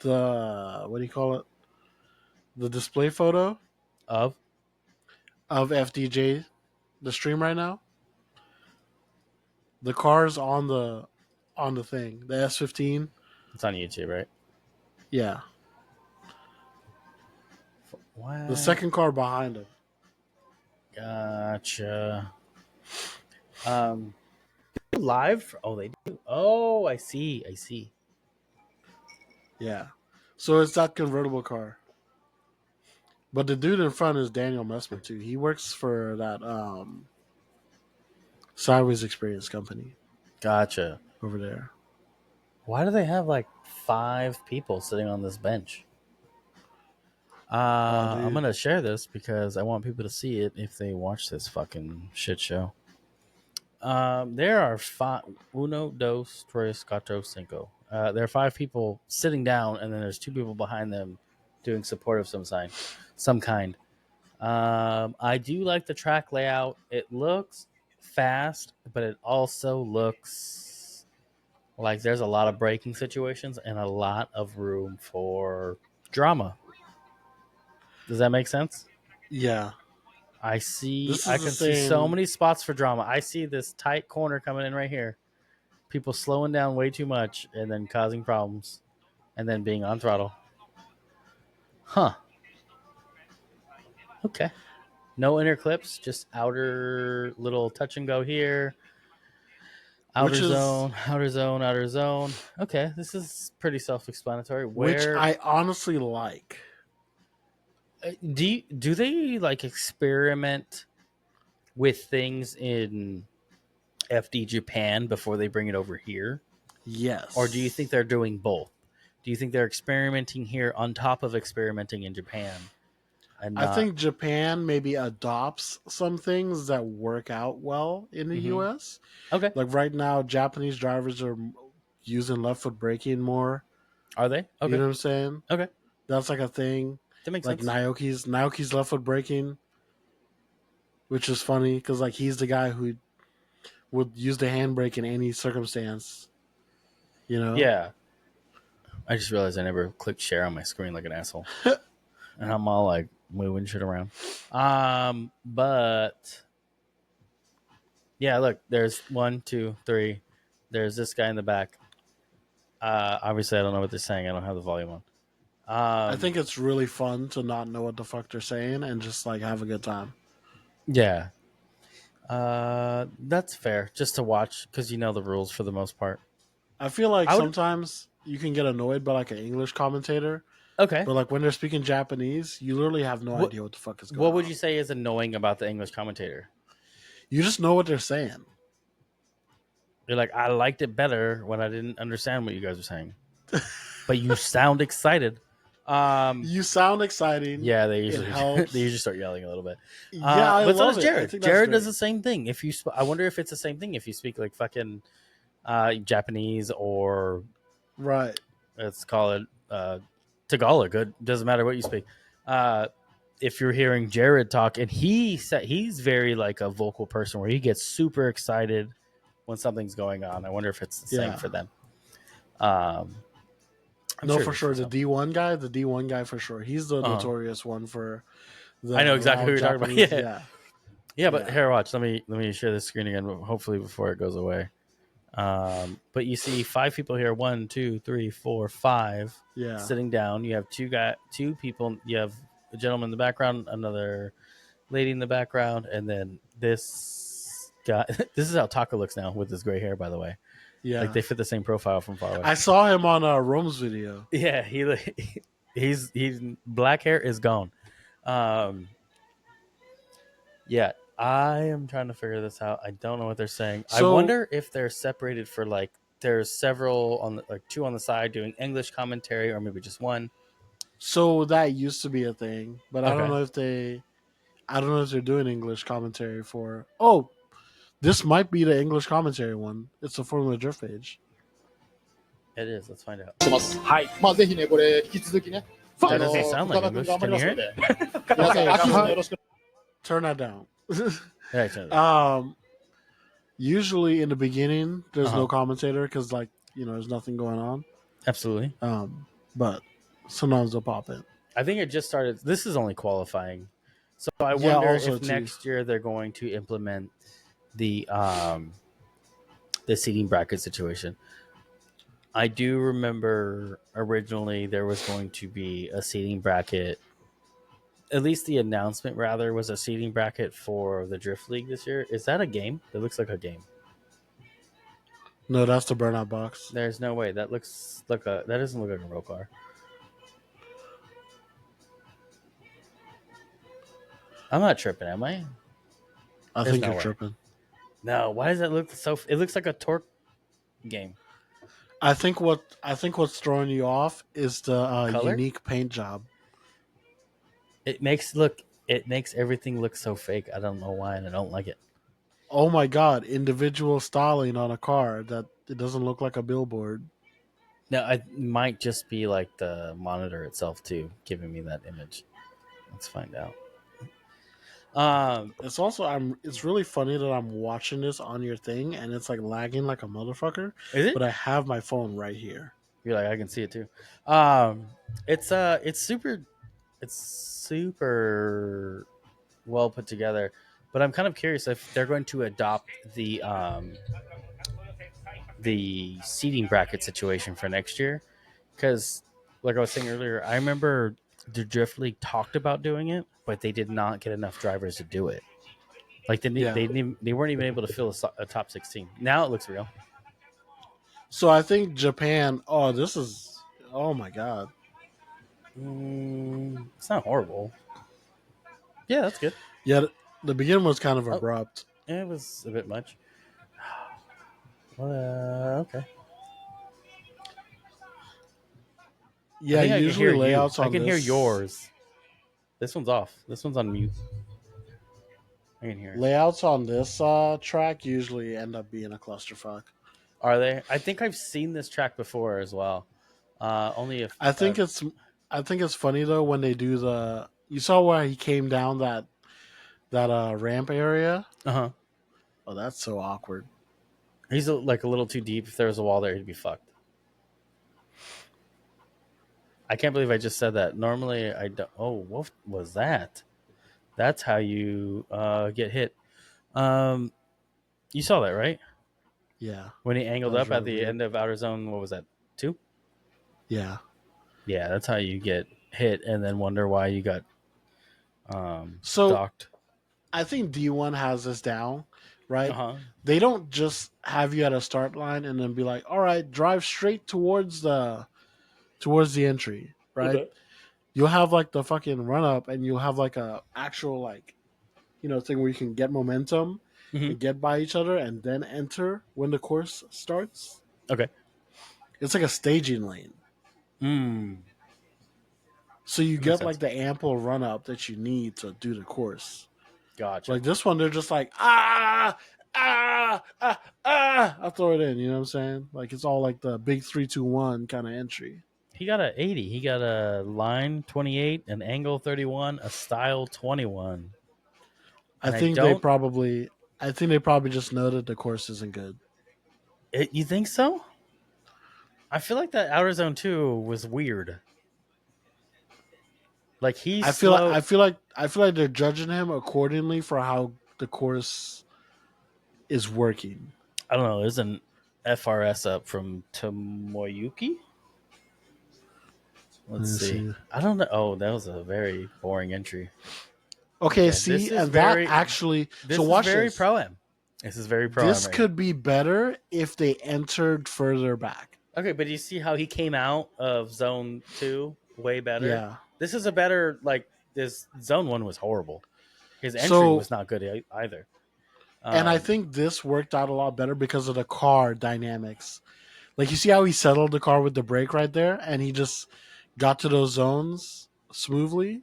what do you call it? The display photo Of of FDJ, the stream right now. The car's on the thing, the S15. it's on YouTube, right? Yeah, the What? second car behind him. Gotcha. Um, live? Oh, they do. Oh, I see. I see. Yeah, so it's that convertible car. But the dude in front is Daniel Messmer too. He works for that Sideways Experience company Gotcha. over there. Why do they have like 5 people sitting on this bench? Oh, I'm dude. gonna share this because I want people to see it if they watch this fucking shit show. There are five. Uno, dos, tres, cuatro, cinco. There are 5 people sitting down, and then there's 2 people behind them doing support of some kind. I do like the track layout. It looks fast, but it also looks like there's a lot of braking situations and a lot of room for drama. Does that make sense? Yeah, this I is the can see so same. many spots for drama. I see this tight corner coming in right here. People slowing down way too much and then causing problems and then being on throttle. Huh. Okay. No inner clips, just outer little touch and go here. which is Outer zone, outer zone. Okay, this is pretty self-explanatory. which Where I honestly like. do they like experiment with things in FD Japan before they bring it over here? Or do you think Yes, they're doing both? Do you think they're experimenting here on top of experimenting in Japan and I not? think Japan maybe adopts some things that work out well in the Mm-hmm. U.S. Okay, Like right now, Japanese drivers are using left foot braking more. are they? You Okay, know what I'm saying? okay, That's like a thing. that makes Like sense. Naoki's left foot braking, which is funny because like he's the guy who would use the handbrake in any circumstance. You know. Yeah, I just realized I never clicked share on my screen like an asshole, and I'm all like moving shit around. But yeah, look, there's 1, 2, 3. There's this guy in the back. Obviously, I don't know what they're saying. I don't have the volume on. I Um, think it's really fun to not know what the fuck they're saying and just like have a good time. yeah, that's fair. Just to watch because you know the rules for the most part. I feel like I would. sometimes you can get annoyed by like an English commentator, Okay. but like when they're speaking Japanese, you literally have no What idea what the fuck is going What would you on. say is annoying about the English commentator? You just know what they're saying. You're like, I liked it better when I didn't understand what you guys were saying, but you sound excited. Um, You sound exciting. yeah, It they usually helps. start yelling a little bit. Yeah, I But so does love it. I Jared. think that's Jared does great. the same thing. If you, I wonder if it's the same thing if you speak like fucking Japanese or Right. let's call it Tagalog. Good, doesn't matter what you speak. Uh, if you're hearing Jared talk, and he said he's very like a vocal person where he gets super excited when something's going on. I wonder if it's the same Yeah. for them. Um, I'm No, sure it for is for sure. some. The D1 guy for sure. He's the Uh-huh. notorious one for I the know exactly who loud you're talking about. Japanese. Yeah, Yeah. yeah. But Yeah. here, watch. Let me share this screen again. Hopefully, before it goes away. But you see 5 people here. 1, 2, 3, 4, 5 Yeah. sitting down. You have 2 people. You have a gentleman in the background, another lady in the background, and then this guy. This is how Taka looks now with his gray hair. By the way, like Yeah. they fit the same profile from far away. I saw him on Rome's video. Yeah, he's black hair is gone. Um, yeah, I am trying to figure this out. I don't know what they're saying. I So wonder if they're separated for like there's several on the, like 2 on the side doing English commentary or maybe just one. so that used to be a thing, but Okay, I don't know if they're doing English commentary for. Oh, this might be the English commentary one. It's a Formula Drift page. it is. Let's find out. してます。はい。まあぜひね、これ、引き続きね、That doesn't sound 深 like 田君 English. 頑張 Can り you ます hear の it? で、皆さん、秋もよろしく。Turn that down. Yeah, it's not that. Usually in the beginning, there's Uh-huh. no commentator because like there's nothing going on. Absolutely. But sometimes they'll pop in. I think it just started. This is only qualifying, so I Yeah, wonder also if too. next year they're going to implement the seating bracket situation. I do remember originally there was going to be a seating bracket. At least the announcement, rather, was a seating bracket for the Drift League this year. Is that a game? It looks like a game. No, that's the burnout box. There's no way. That looks like a. That doesn't look like a real car. I'm not tripping, am I? I There's think no you're way. tripping. No. Why does that look so? It looks like a torque game. I think what's throwing you off is the Color? unique paint job. It makes everything look so fake. I don't know why, and I don't like it. Oh my god, individual styling on a car that it doesn't look like a billboard. No, it might just be like the monitor itself too, giving me that image. Let's find out. Um, It's also it's really funny that I'm watching this on your thing and it's like lagging like a motherfucker, is it? but I have my phone right here. You're like, I can see it too. It's super well put together, but I'm kind of curious if they're going to adopt the seating bracket situation for next year, because like I was saying earlier, I remember the Drift League talked about doing it, but they did not get enough drivers to do it. Like Yeah. they weren't even able to fill a top 16. Now it looks real. So I think Japan. Oh my god. It's not horrible. Yeah, that's good. Yeah, the beginning was kind of Oh, abrupt. it was a bit much. Okay. I Yeah, think I can usually hear you. layouts I on can hear this yours. This one's off. This one's on mute. I can hear. layouts on this track usually end up being a clusterfuck. Are they? I think I've seen this track before as well. Only if. I think it's I think it's funny though when they do the you saw where he came down that ramp area. Uh huh. Oh, that's so awkward. He's like a little too deep. If there was a wall there, he'd be fucked. I can't believe I just said that. Normally, I don't. Oh, what was that? That's how you get hit. Um, you saw that, right? Yeah, When he that angled was up at really the weird. end of outer zone, what was that? 2? Yeah. Yeah, that's how you get hit and then wonder why you got So docked. I think D1 has this down, Uh right? huh. They don't just have you at a start line and then be like, "All right, drive straight towards the entry," right? Okay. You'll have like the fucking run up, and you'll have like a actual like thing where you can get momentum Mm-hmm. and get by each other, and then enter when the course starts. Okay. It's like a staging lane, Mm. so you That makes get sense. like the ample run up that you need to do the course. Gotcha. Like this one, they're just like I'll throw it in. You know what I'm saying? Like it's all like the big 3-2-1 kind of entry. He got a 80. He got a line 28, an angle 31, a style 21. I And I think they don't. probably, I think they probably just know that the course isn't good. You think so? I feel like that outer zone 2 was weird. Like he's slow. I feel like they're judging him accordingly for how the course is working. I don't know. There's an FRS up from Tomoyuki. Let Let's me see. see. I don't know. Oh, that was a very boring entry. Okay, Okay, see, and that actually. So this is watch very this. pro am. This is very pro am This right here. could be better if they entered further back. Okay, but you see how he came out of zone 2 way better. Yeah. This is a better like this zone 1 was horrible. His entry So, was not good either. and I think this worked out a lot better because of the car dynamics. Like you see how he settled the car with the brake right there, and he just got to those zones smoothly.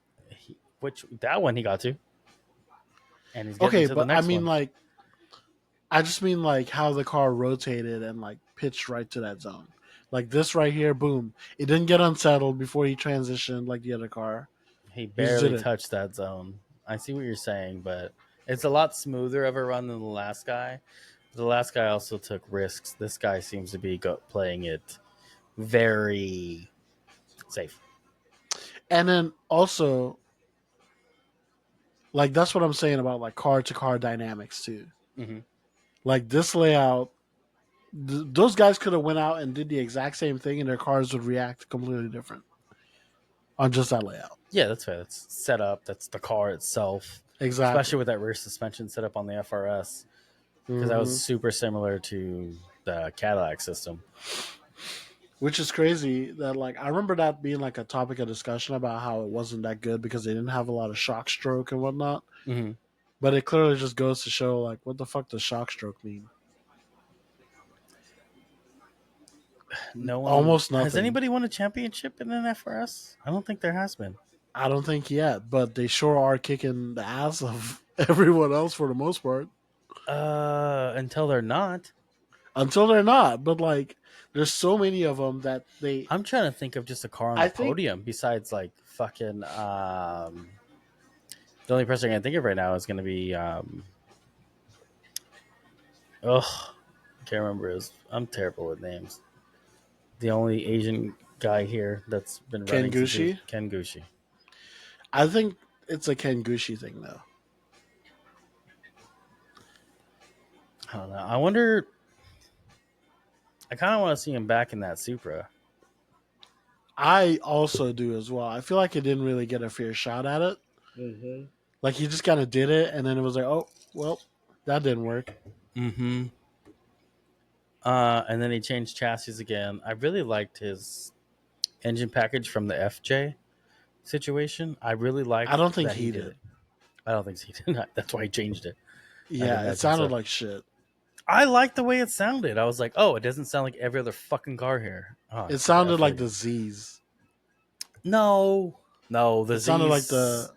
Which that one he got to, and he's getting Okay, to the but I next mean one. like I just mean like how the car rotated and like pitched right to that zone. Like this right here, boom. It didn't get unsettled before he transitioned like the other car. He He just did barely it. touched that zone. I see what you're saying, but it's a lot smoother of a run than the last guy. The last guy also took risks. This guy seems to be playing it very safe. And then also like that's what I'm saying about like car to car dynamics too. Mm-hmm. Like this layout, those guys could have went out and did the exact same thing, and their cars would react completely different on just that layout. Yeah, that's fair. That's set up. That's the car itself, especially Exactly. with that rear suspension set up on the FRS, because that was Hmm. super similar to the Cadillac system. Which is crazy that like I remember that being like a topic of discussion about how it wasn't that good because they didn't have a lot of shock stroke and whatnot. Mm-hmm. But it clearly just goes to show like what the fuck does shock stroke mean? No one Almost has nothing. anybody won a championship in an FRS. I don't think there has been. I don't think yet, but they sure are kicking the ass of everyone else for the most part. Until they're not. Until they're not, but like There's so many of them that they. I'm trying to think of just a car on I the think podium besides like fucking. The only person I can think of right now is going to be. Ugh, can't remember his. I'm terrible with names. The only Asian guy here that's been Ken running since he was Gucci. Ken Gucci. I think it's a Ken Gucci thing though. I don't know. I wonder. I kind of want to see him back in that Supra. I also do as well. I feel like it didn't really get a fair shot at it. Mm-hmm. Like he just kind of did it, and then it was like, oh, well, that didn't work. Mm-hmm. And then he changed chassis again. I really liked his engine package from the FJ situation. I really I liked don't think that he he did did. it. I don't think he did. That's why he changed it. I'd Yeah, it imagine sounded so. like shit. I liked the way it sounded. I was like, oh, it doesn't sound like every other fucking car here. Oh, It it's the sounded like F30. the Z's. No, the It sounded like Z's,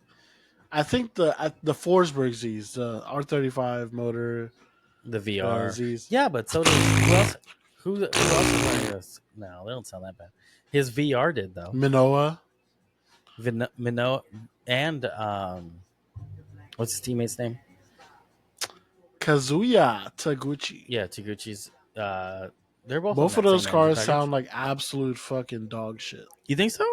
I think the Forsberg Z's, the R35 motor, the the VR. Z's, Yeah, but so does who else? Who else is running this? No, they don't sound that bad. His VR did though. Minoa, Minot and what's his teammate's name? Kazuya Taguchi. Yeah, Taguchi's. They're both on Both of that those same engine cars package. sound like absolute fucking dog shit. You think so?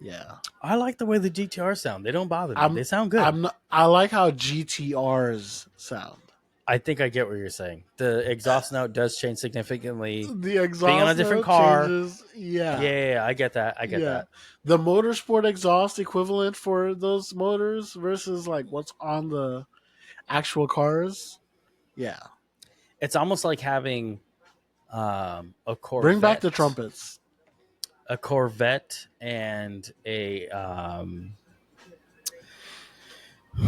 Yeah, I like the way the GTR sound. They don't bother me. They sound good. I like how GTRs sound. I think I get what you're saying. The exhaust note does change significantly. The exhaust Being on a different note car. changes. Yeah. Yeah, I get that. I get that. The motorsport exhaust equivalent for those motors versus like what's on the actual cars. Yeah. It's almost like having a Corvette. Bring back the trumpets. A Corvette and a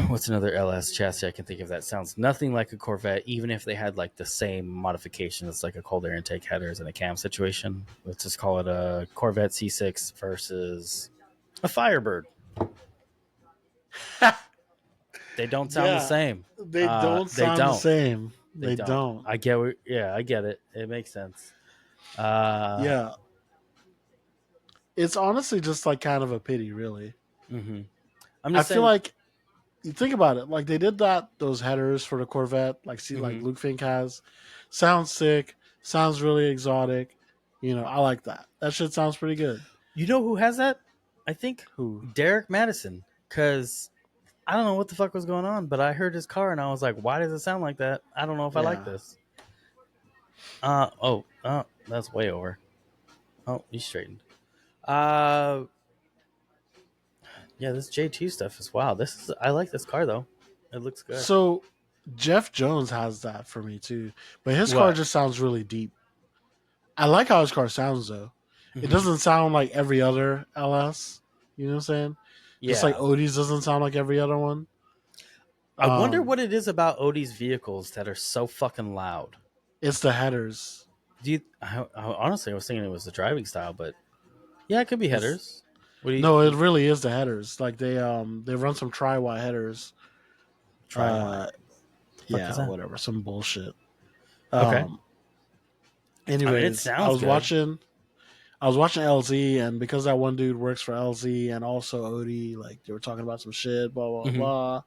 what's another LS chassis I can think of that sounds nothing like a Corvette, even if they had like the same modifications, like a cold air intake headers and a cam situation. Let's just call it a Corvette C6 versus a Firebird. They don't sound the same. They don't sound the same. They don't. I get I get it. It makes sense. Yeah. It's honestly just like kind of a pity, really. Mm-hmm. I feel like you think about it, like they did those headers for the Corvette, like like Luke Fink has. Sounds sick, sounds really exotic. I like that. That shit sounds pretty good. You know who has that? I think Who? Derek Madison, because I don't know what the fuck was going on, but I heard his car and I was like, why does it sound like that? I don't know if I like this. That's way over. Oh, he straightened. Yeah, this J2 stuff is wow. I like this car though. It looks good. So Jeff Jones has that for me too, but his car just sounds really deep. I like how his car sounds though. Mm-hmm. It doesn't sound like every other LS. You know what I'm saying? Yeah. Just like Odie's doesn't sound like every other one. I wonder what it is about Odie's vehicles that are so fucking loud. It's the headers. Honestly, I was thinking it was the driving style, but yeah, it could be headers. No, it really is the headers. Like they run some tri-Y headers. Tri-Y. Yeah, whatever, some bullshit. Okay. Anyways, I was watching LZ, and because that one dude works for LZ and also Odie, like they were talking about some shit, blah blah blah,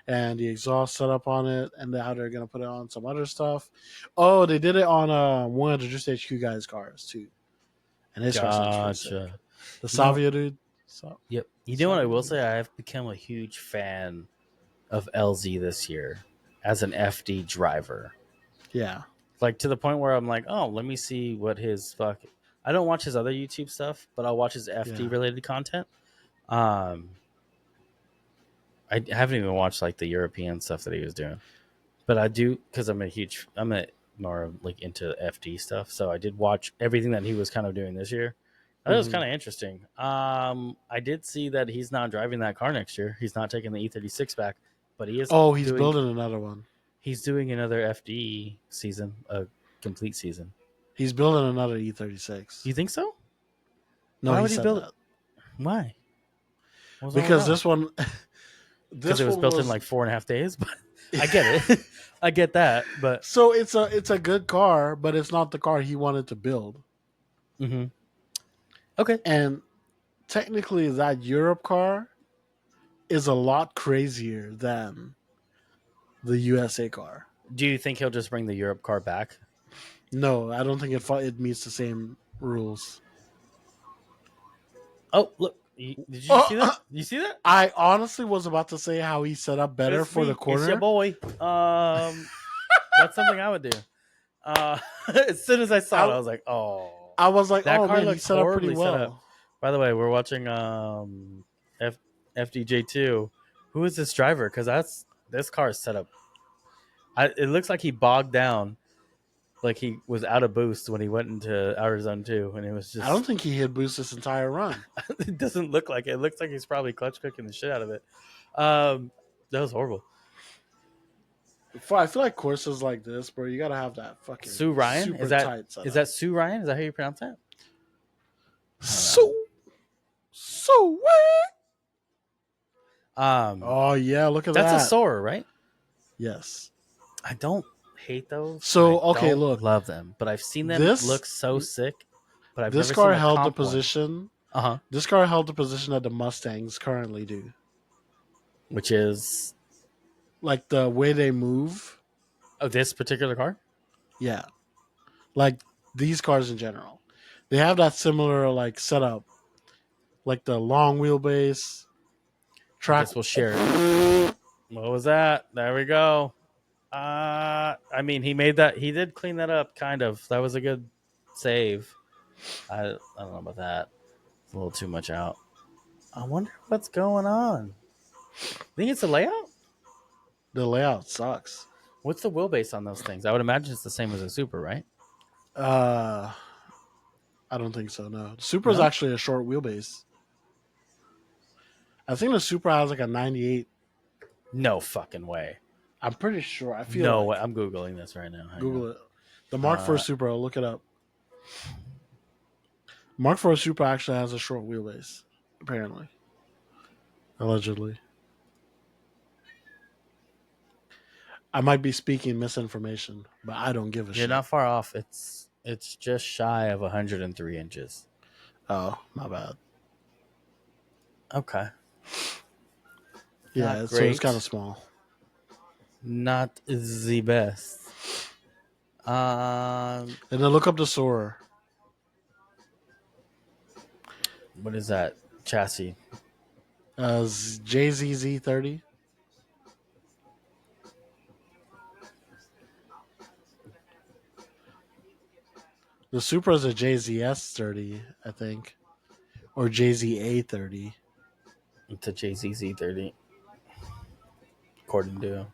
and the exhaust setup on it, and how they're gonna put it on some other stuff. Oh, they did it on one of the Just HQ guys' cars too, and his car sounds pretty sick. The Savia dude. So, yep. You know what I will say? I have become a huge fan of LZ this year as an FD driver. Yeah. Like to the point where I'm like, oh, let me see what his fuck. I don't watch his other YouTube stuff, but I'll watch his FD related content. I haven't even watched like the European stuff that he was doing, but I do because I'm more like into FD stuff. So I did watch everything that he was kind of doing this year. That was kind of interesting. I did see that he's not driving that car next year. He's not taking the E36 back, but he is. Oh, he's building another one. He's doing another FD season, a complete season. He's building another E36. You think so? No, why would he build it? Why? Because this one, because it was built in like 4.5 days. But I get it. I get that. But so it's a good car, but it's not the car he wanted to build. Mm-hmm. Okay. And technically, that Europe car is a lot crazier than the USA car. Do you think he'll just bring the Europe car back? No, I don't think it meets the same rules. Oh, look. Did you see Oh, that? You see that? I honestly was about to say how he set up better It's for me. the It's corner. your boy. That's something I would do. As soon as I saw it, I was like, "Oh, I was like, that oh car man, he looks set up pretty horribly set up." well. By the way, we're watching FDJ2. Who is this driver? Because this car is set up. It looks like he bogged down, like he was out of boost when he went into Outer Zone 2, and it was just. I don't think he hit boost this entire run. It doesn't look like it. It looks like he's probably clutch cooking the shit out of it. That was horrible. I feel like courses like this, bro, you gotta have that fucking Sue Ryan super is that tight setup. is that Sue Ryan? Is that how you pronounce that? so Oh yeah, look at that. That's a Soarer, right? Yes. I don't hate those. So I okay, don't look, love them, but I've seen them this look so sick. But I've this never car seen held the comp position. Uh-huh. This car held the position that the Mustangs currently do. Which is Like the way they move. this particular car? Yeah. Like these cars in general. They have that similar like setup. Like the long wheelbase I track. guess we'll share it. What was that? There we go. I mean, he did clean that up, kind of. That was a good save. I don't know about that. It's a little too much out. I wonder what's going on. Think it's a layout? The layout sucks. What's the wheelbase on those things? I would imagine it's the same as a Super, right? I don't think so, no. The Supra is actually a short wheelbase. I think the Supra has like a 98. No fucking way. I'm pretty sure. I feel No like way. I'm Googling this right now. Google it. The Mark IV Supra, look it up. Mark IV Supra actually has a short wheelbase, apparently. Allegedly. I might be speaking misinformation, but I don't give a shit. You're not far off. It's just shy of 103 inches. Oh, my bad. Okay. Yeah, so it's kind of small. Not the best. And then look up the Soarer. What is that chassis? JZZ30. The Supra is a JZS30, I think, or JZA30. It's a JZZ30. According to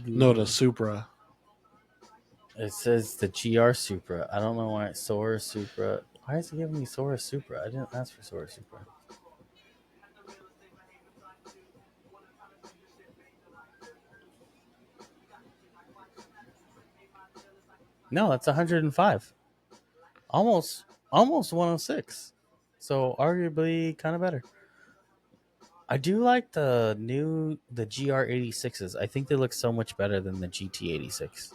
No, the Supra. it says the GR Supra. I don't know why it's Soarer Supra. Why is it giving me Soarer Supra? I didn't ask for Soarer Supra. No, that's 105. Almost 106. So arguably kind of better. I do like the GR86s. I think they look so much better than the GT86.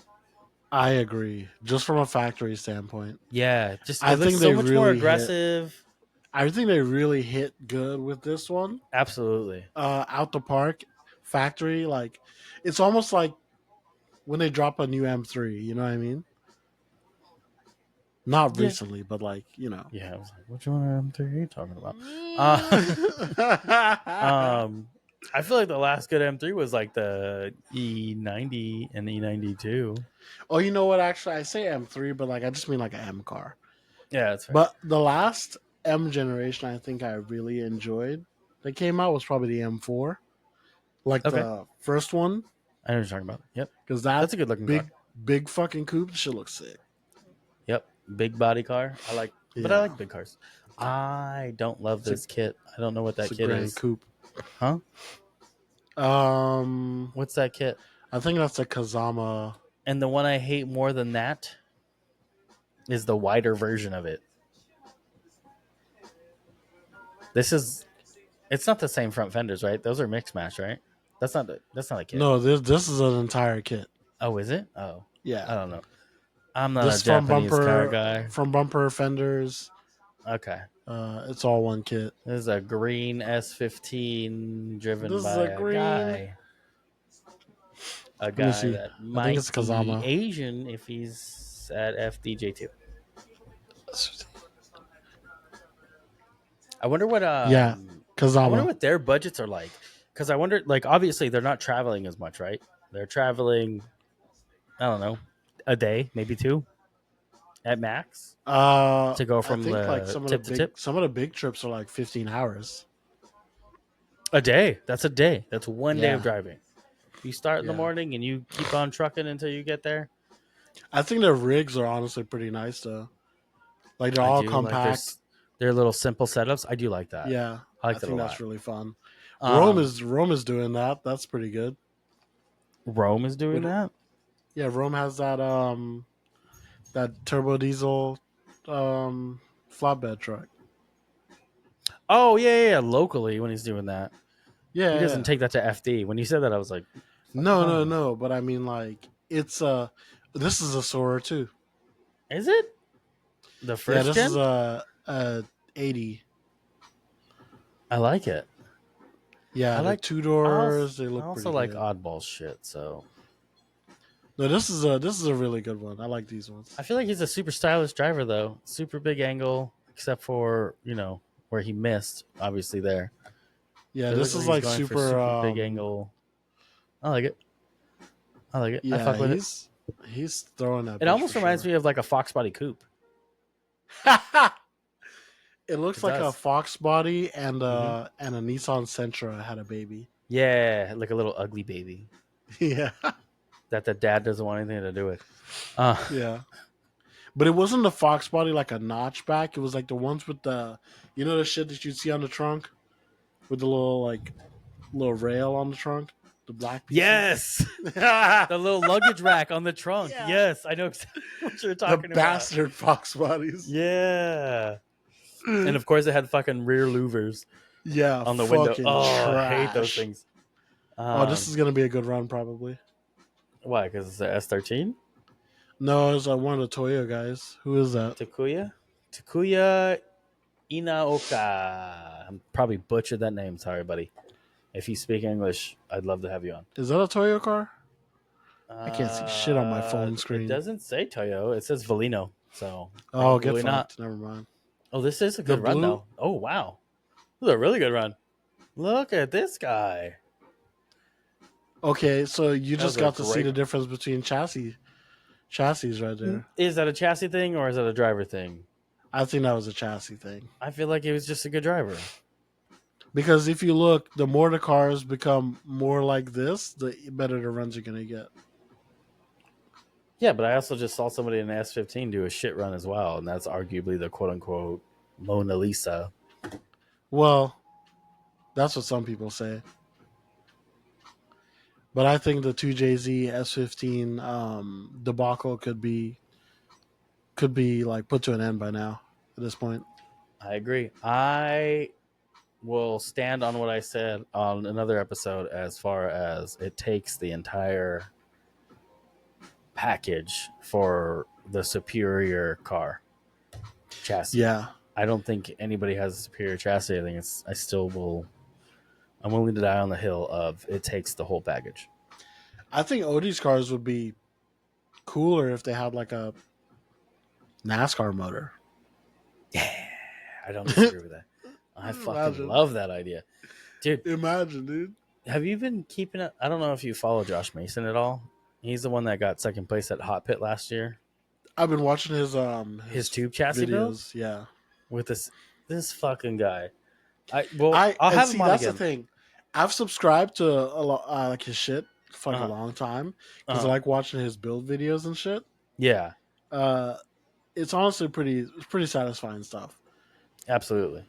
I agree. Just from a factory standpoint. Yeah, just I it looks think so they much really more aggressive. I think they really hit good with this one. Absolutely. Out the park, factory, like it's almost like when they drop a new M3. You know what I mean? Not recently, but like Yeah, I was like, which one of M3 are you talking about? I feel like the last good M3 was like the E90 and E92. Oh, you know what? Actually, I say M3, but like I just mean like an M car. Yeah, that's right. But the last M generation, I think I really enjoyed that came out was probably the M4, like the first one. I know what you're talking about. Yep, because that's a good looking car. Big fucking coupe. Shit looks sick. Yep, big body car. I like, but I like big cars. I don't love this kit. I don't know what that kit is. Coupe, huh? What's that kit? I think that's a Kazama. And the one I hate more than that is the wider version of it. It's not the same front fenders, right? Those are mix match, right? That's not a kit. No, this is an entire kit. Oh, is it? Oh, yeah. I don't know. I'm not a This from Japanese car bumper, guy. from bumper fenders. Okay. It's all one kit. This is a green S15 driven This is by a a green. guy. A Let me guy see. that I think might it's be Kazama. Asian if he's at FDJ2. I wonder what Yeah, I wonder Kazama. what their budgets are like. Because I wonder, like, obviously they're not traveling as much, right? They're traveling, I don't know, a day, maybe two at max to go I from think like the tip to tip. some of the big trips are like 15 hours. A day. That's a day. That's one day of Yeah, driving. You start in the yeah. morning and you keep on trucking until you get there. I think their rigs are honestly pretty nice though. Like they're I all do like compact. their little simple setups. I do like that. Yeah, I I like that a think that's lot. really fun. Um, Rome is doing that. That's pretty good. Rome is doing With that. Yeah, Rome has that turbo diesel flatbed truck. Oh yeah. Locally, when he's doing that, Yeah, he yeah. doesn't take that to FD. When you said that, I was like, "What the fuck you No, talking no, about?" no. But I mean, like, it's this is a Sora too. Is it the Yeah, first this is gen? a 80. I like it. I Yeah, they're like. two I doors. They I look also pretty like good. oddball shit. So No, this is a really good one. I like these ones. I feel like he's a super stylish driver, though. Super big angle, except for where he missed. Obviously, there. Yeah, Feels like this is where he's like going for super. super big angle. I like it. I like it. I Yeah, fuck with it. he's throwing that It bitch for almost reminds sure. me of like a Fox body coupe. It looks It like a does. Fox body Hmm. and a Nissan Sentra had a baby. Yeah, like a little ugly baby Yeah, that the dad doesn't want anything to do with. yeah. But it wasn't the Fox body like a notchback. It was like the ones with the shit that you'd see on the trunk with the little rail on the trunk, the black pieces. Yes, Yeah, the little luggage rack on the trunk. Yes, I know exactly what you're the talking about. bastard Fox bodies. Yeah, and of course it had fucking rear louvers Yeah, on the window. fucking Oh, I hate those trash. things. Oh, this is gonna be a good run probably. Why? Because it's a S13. No, it's one of the Toyo guys. Who is that? Takuya Inaoka. I'm probably butchered that name. Sorry, buddy. If you speak English, I'd love to have you on. Is that a Toyo car? I can't see shit on my phone It screen. doesn't say Toyo. It says Valino. So Oh, get probably not. fucked. Never mind. Oh, this is a The good run blue. though. Oh wow, this is a really good run. Look at this guy. Okay, so you That just was a got to see great. the difference between chassis right there. Is that a chassis thing or is that a driver thing? I think that was a chassis thing. I feel like he was just a good driver. Because if you look, the more the cars become more like this, the better the runs you're gonna get. Yeah, but I also just saw somebody in the S15 do a shit run as well, and that's arguably the quote unquote Mona Lisa. Well, that's what some people say. But I think the 2JZ S15 debacle could be like put to an end by now at this point. I agree. I will stand on what I said on another episode as far as it takes the entire package for the superior car chassis. Yeah. I don't think anybody has a superior chassis. I think I'm willing to die on the hill of it takes the whole package. I think Odie's cars would be cooler if they had like a NASCAR motor. Yeah, I don't disagree with that. I fucking love that idea. Dude, Imagine, dude. have you been keeping up? I don't know if you follow Josh Mason at all. He's the one that got second place at Hot Pit last year. I've been watching His tube chassis build videos. Yeah, with this fucking guy. I'll have see him on that's again. the thing. I've subscribed to a lot like his shit for like Uh-huh. a long time because I Uh-huh. like watching his build videos and shit. Yeah, It's honestly pretty satisfying stuff. absolutely.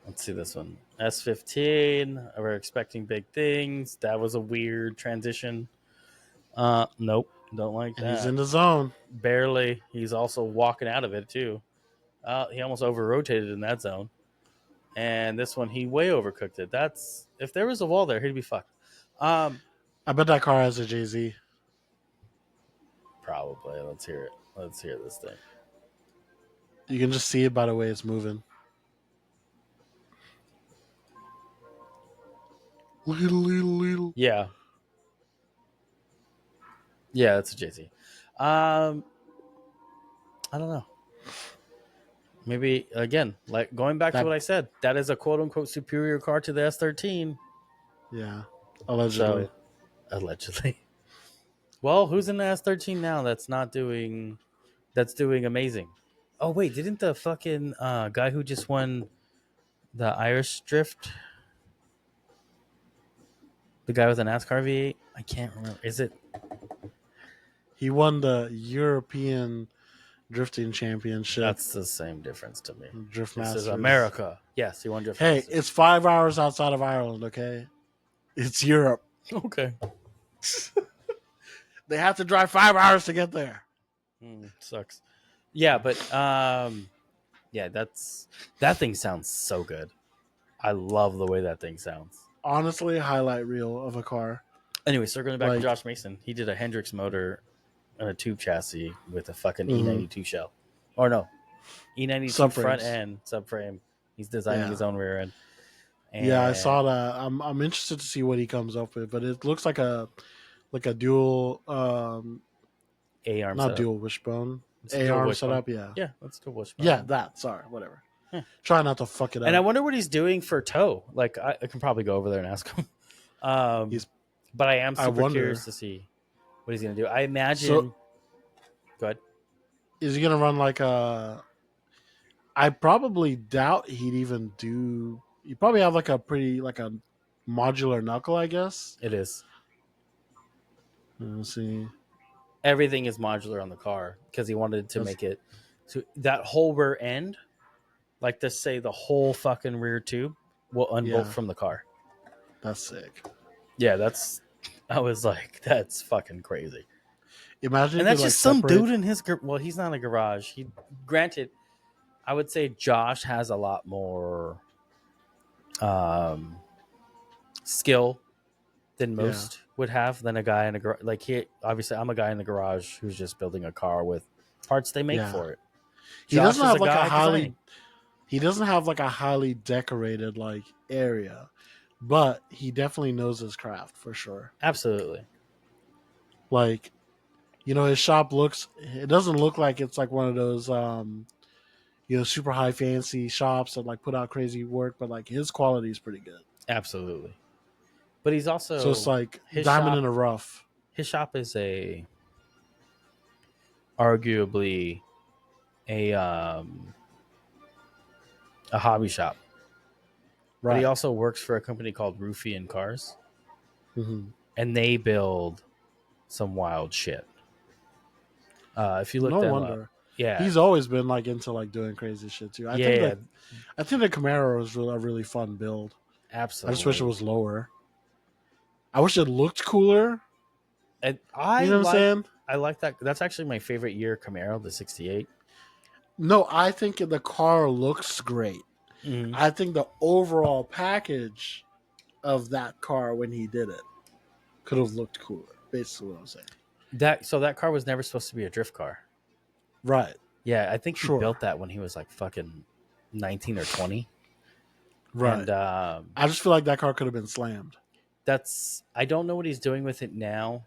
Let's see this one. S15. We're expecting big things. That was a weird transition. Nope. Don't like And that. he's in the zone. Barely. He's also walking out of it too. He almost over rotated in that zone. And this one, he way overcooked it. That's if there was a wall there, he'd be fucked. I bet that car has a JZ. Probably. Let's hear it. Let's hear this thing. You can just see it by the way it's moving. Little. Yeah. Yeah, that's a JC. I don't know. Maybe again, like going back to what I said, that is a quote unquote superior car to the S13. Yeah, allegedly. So, allegedly. Well, who's in the S13 now that's doing amazing? Oh wait, didn't the fucking guy who just won the Irish Drift, the guy with the NASCAR V8? I can't remember. Is it? He won the European drifting championship. That's the same difference to me. Drift This Masters. is America. Yes, he won Drift Hey, Masters. it's 5 hours outside of Ireland, okay? It's Europe. Okay. They have to drive 5 hours to get there. Sucks. Yeah, but yeah, that thing sounds so good. I love the way that thing sounds. Honestly, highlight reel of a car. Anyway, circling back to Josh Mason, he did a Hendrix motor and a tube chassis with a fucking E92 shell. Or no, E92 Subframes. front end subframe. He's designing his own rear end. And yeah, I saw that. I'm interested to see what he comes up with, but it looks like a dual A-arm not setup. dual wishbone. It's A-arm setup, yeah. Yeah, that's dual wishbone. Yeah, that. Sorry, whatever. Try not to fuck it up. And I wonder what he's doing for tow. Like, I can probably go over there and ask him. But I am super curious to see what he's going to do. I imagine... So, go ahead. Is he going to run like a... I probably doubt he'd even do... You probably have like a pretty... like a modular knuckle, I guess. It is. Let's see. Everything is modular on the car because he wanted to make it... So that whole rear end, like to say the whole fucking rear tube, will unbolt from the car. That's sick. Yeah, I was like, that's fucking crazy. Imagine, and that's just some dude in his. Well, he's not a garage. Granted, I would say Josh has a lot more skill than most would have than a guy in a garage. Like obviously, I'm a guy in the garage who's just building a car with parts they make for it. He doesn't have like a highly. He doesn't have like a highly decorated like area. But he definitely knows his craft for sure. Absolutely. Like, his shop it doesn't look like it's like one of those, super high fancy shops that like put out crazy work, but like his quality is pretty good. Absolutely. But he's also... So it's like diamond in the rough. His shop is arguably a hobby shop. Right. But he also works for a company called Ruffian Cars. Mm-hmm. And they build some wild shit. If you look no them wonder. Up, yeah. He's always been like into like doing crazy shit too. I think the Camaro is a really fun build. Absolutely. I just wish it was lower. I wish it looked cooler. And you know what I'm saying? I like that. That's actually my favorite year Camaro, the 68. No, I think the car looks great. Mm-hmm. I think the overall package of that car when he did it could have looked cooler. Basically, what I'm saying. That car was never supposed to be a drift car, right? Yeah, I think he built that when he was like fucking 19 or 20. Right. And, I just feel like that car could have been slammed. I don't know what he's doing with it now.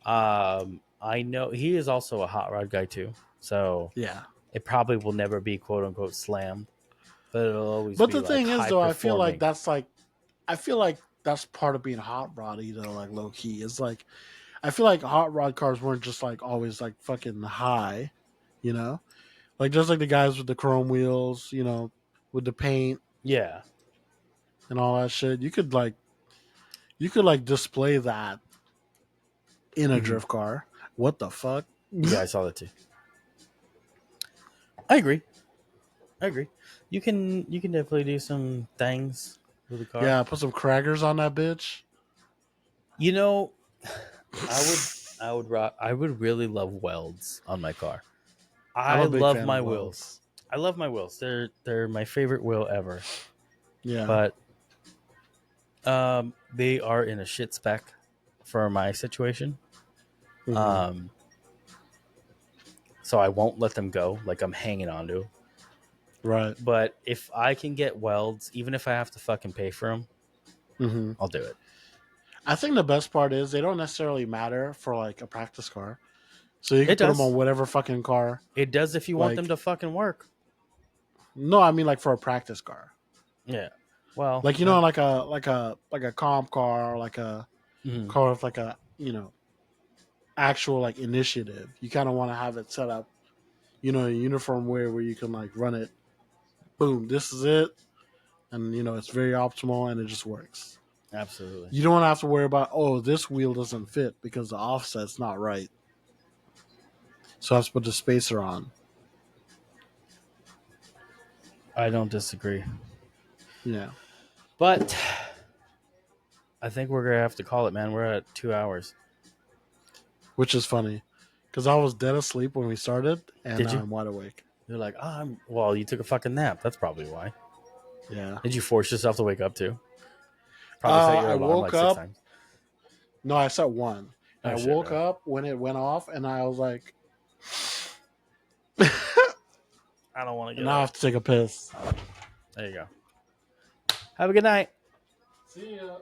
I know he is also a hot rod guy too, so yeah, it probably will never be quote unquote slammed. But it'll always. But the thing is, though, I feel like that's part of being hot roddy, though. Like low key, it's like I feel like hot rod cars weren't just like always like fucking high, like just like the guys with the chrome wheels, with the paint, yeah, and all that shit. You could display that in a drift car. What the fuck? Yeah, I saw that too. I agree. You can definitely do some things with the car. Yeah, put some crackers on that bitch. I would really love welds on my car. I love my wheels. I love my wheels. They're my favorite wheel ever. Yeah. But they are in a shit spec for my situation. Mm-hmm. so I won't let them go. Like I'm hanging on to. Right. But if I can get welds, even if I have to fucking pay for them, Mm-hmm. I'll do it. I think the best part is they don't necessarily matter for like a practice car, so you can It put them on does. whatever fucking car. It does if you want them Like, to fucking work. no, I mean like for a practice car. Yeah. Well, Like like a comp car, or like a mhm, car with like a actual like initiative. You kind of want to have it set up, a uniform way where you can like run it. Boom, this is it, and it's very optimal and it just works. absolutely. You don't want to have to worry about this wheel doesn't fit because the offset's not right, so I have to put the spacer on. I don't disagree. Yeah, But I think we're gonna have to call it, man. We're at 2 hours. which is funny because I was dead asleep when we started, and Did now you? I'm wide awake. You're like, well, you took a fucking nap. That's probably why. Yeah. Did you force yourself to wake up too? Probably set your I alarm woke like 6 up. times. No, I set one. And Oh I shit, woke really? up when it went off, and I was like, I don't want to and get now I up. have to take a piss. There you go. Have a good night. See ya.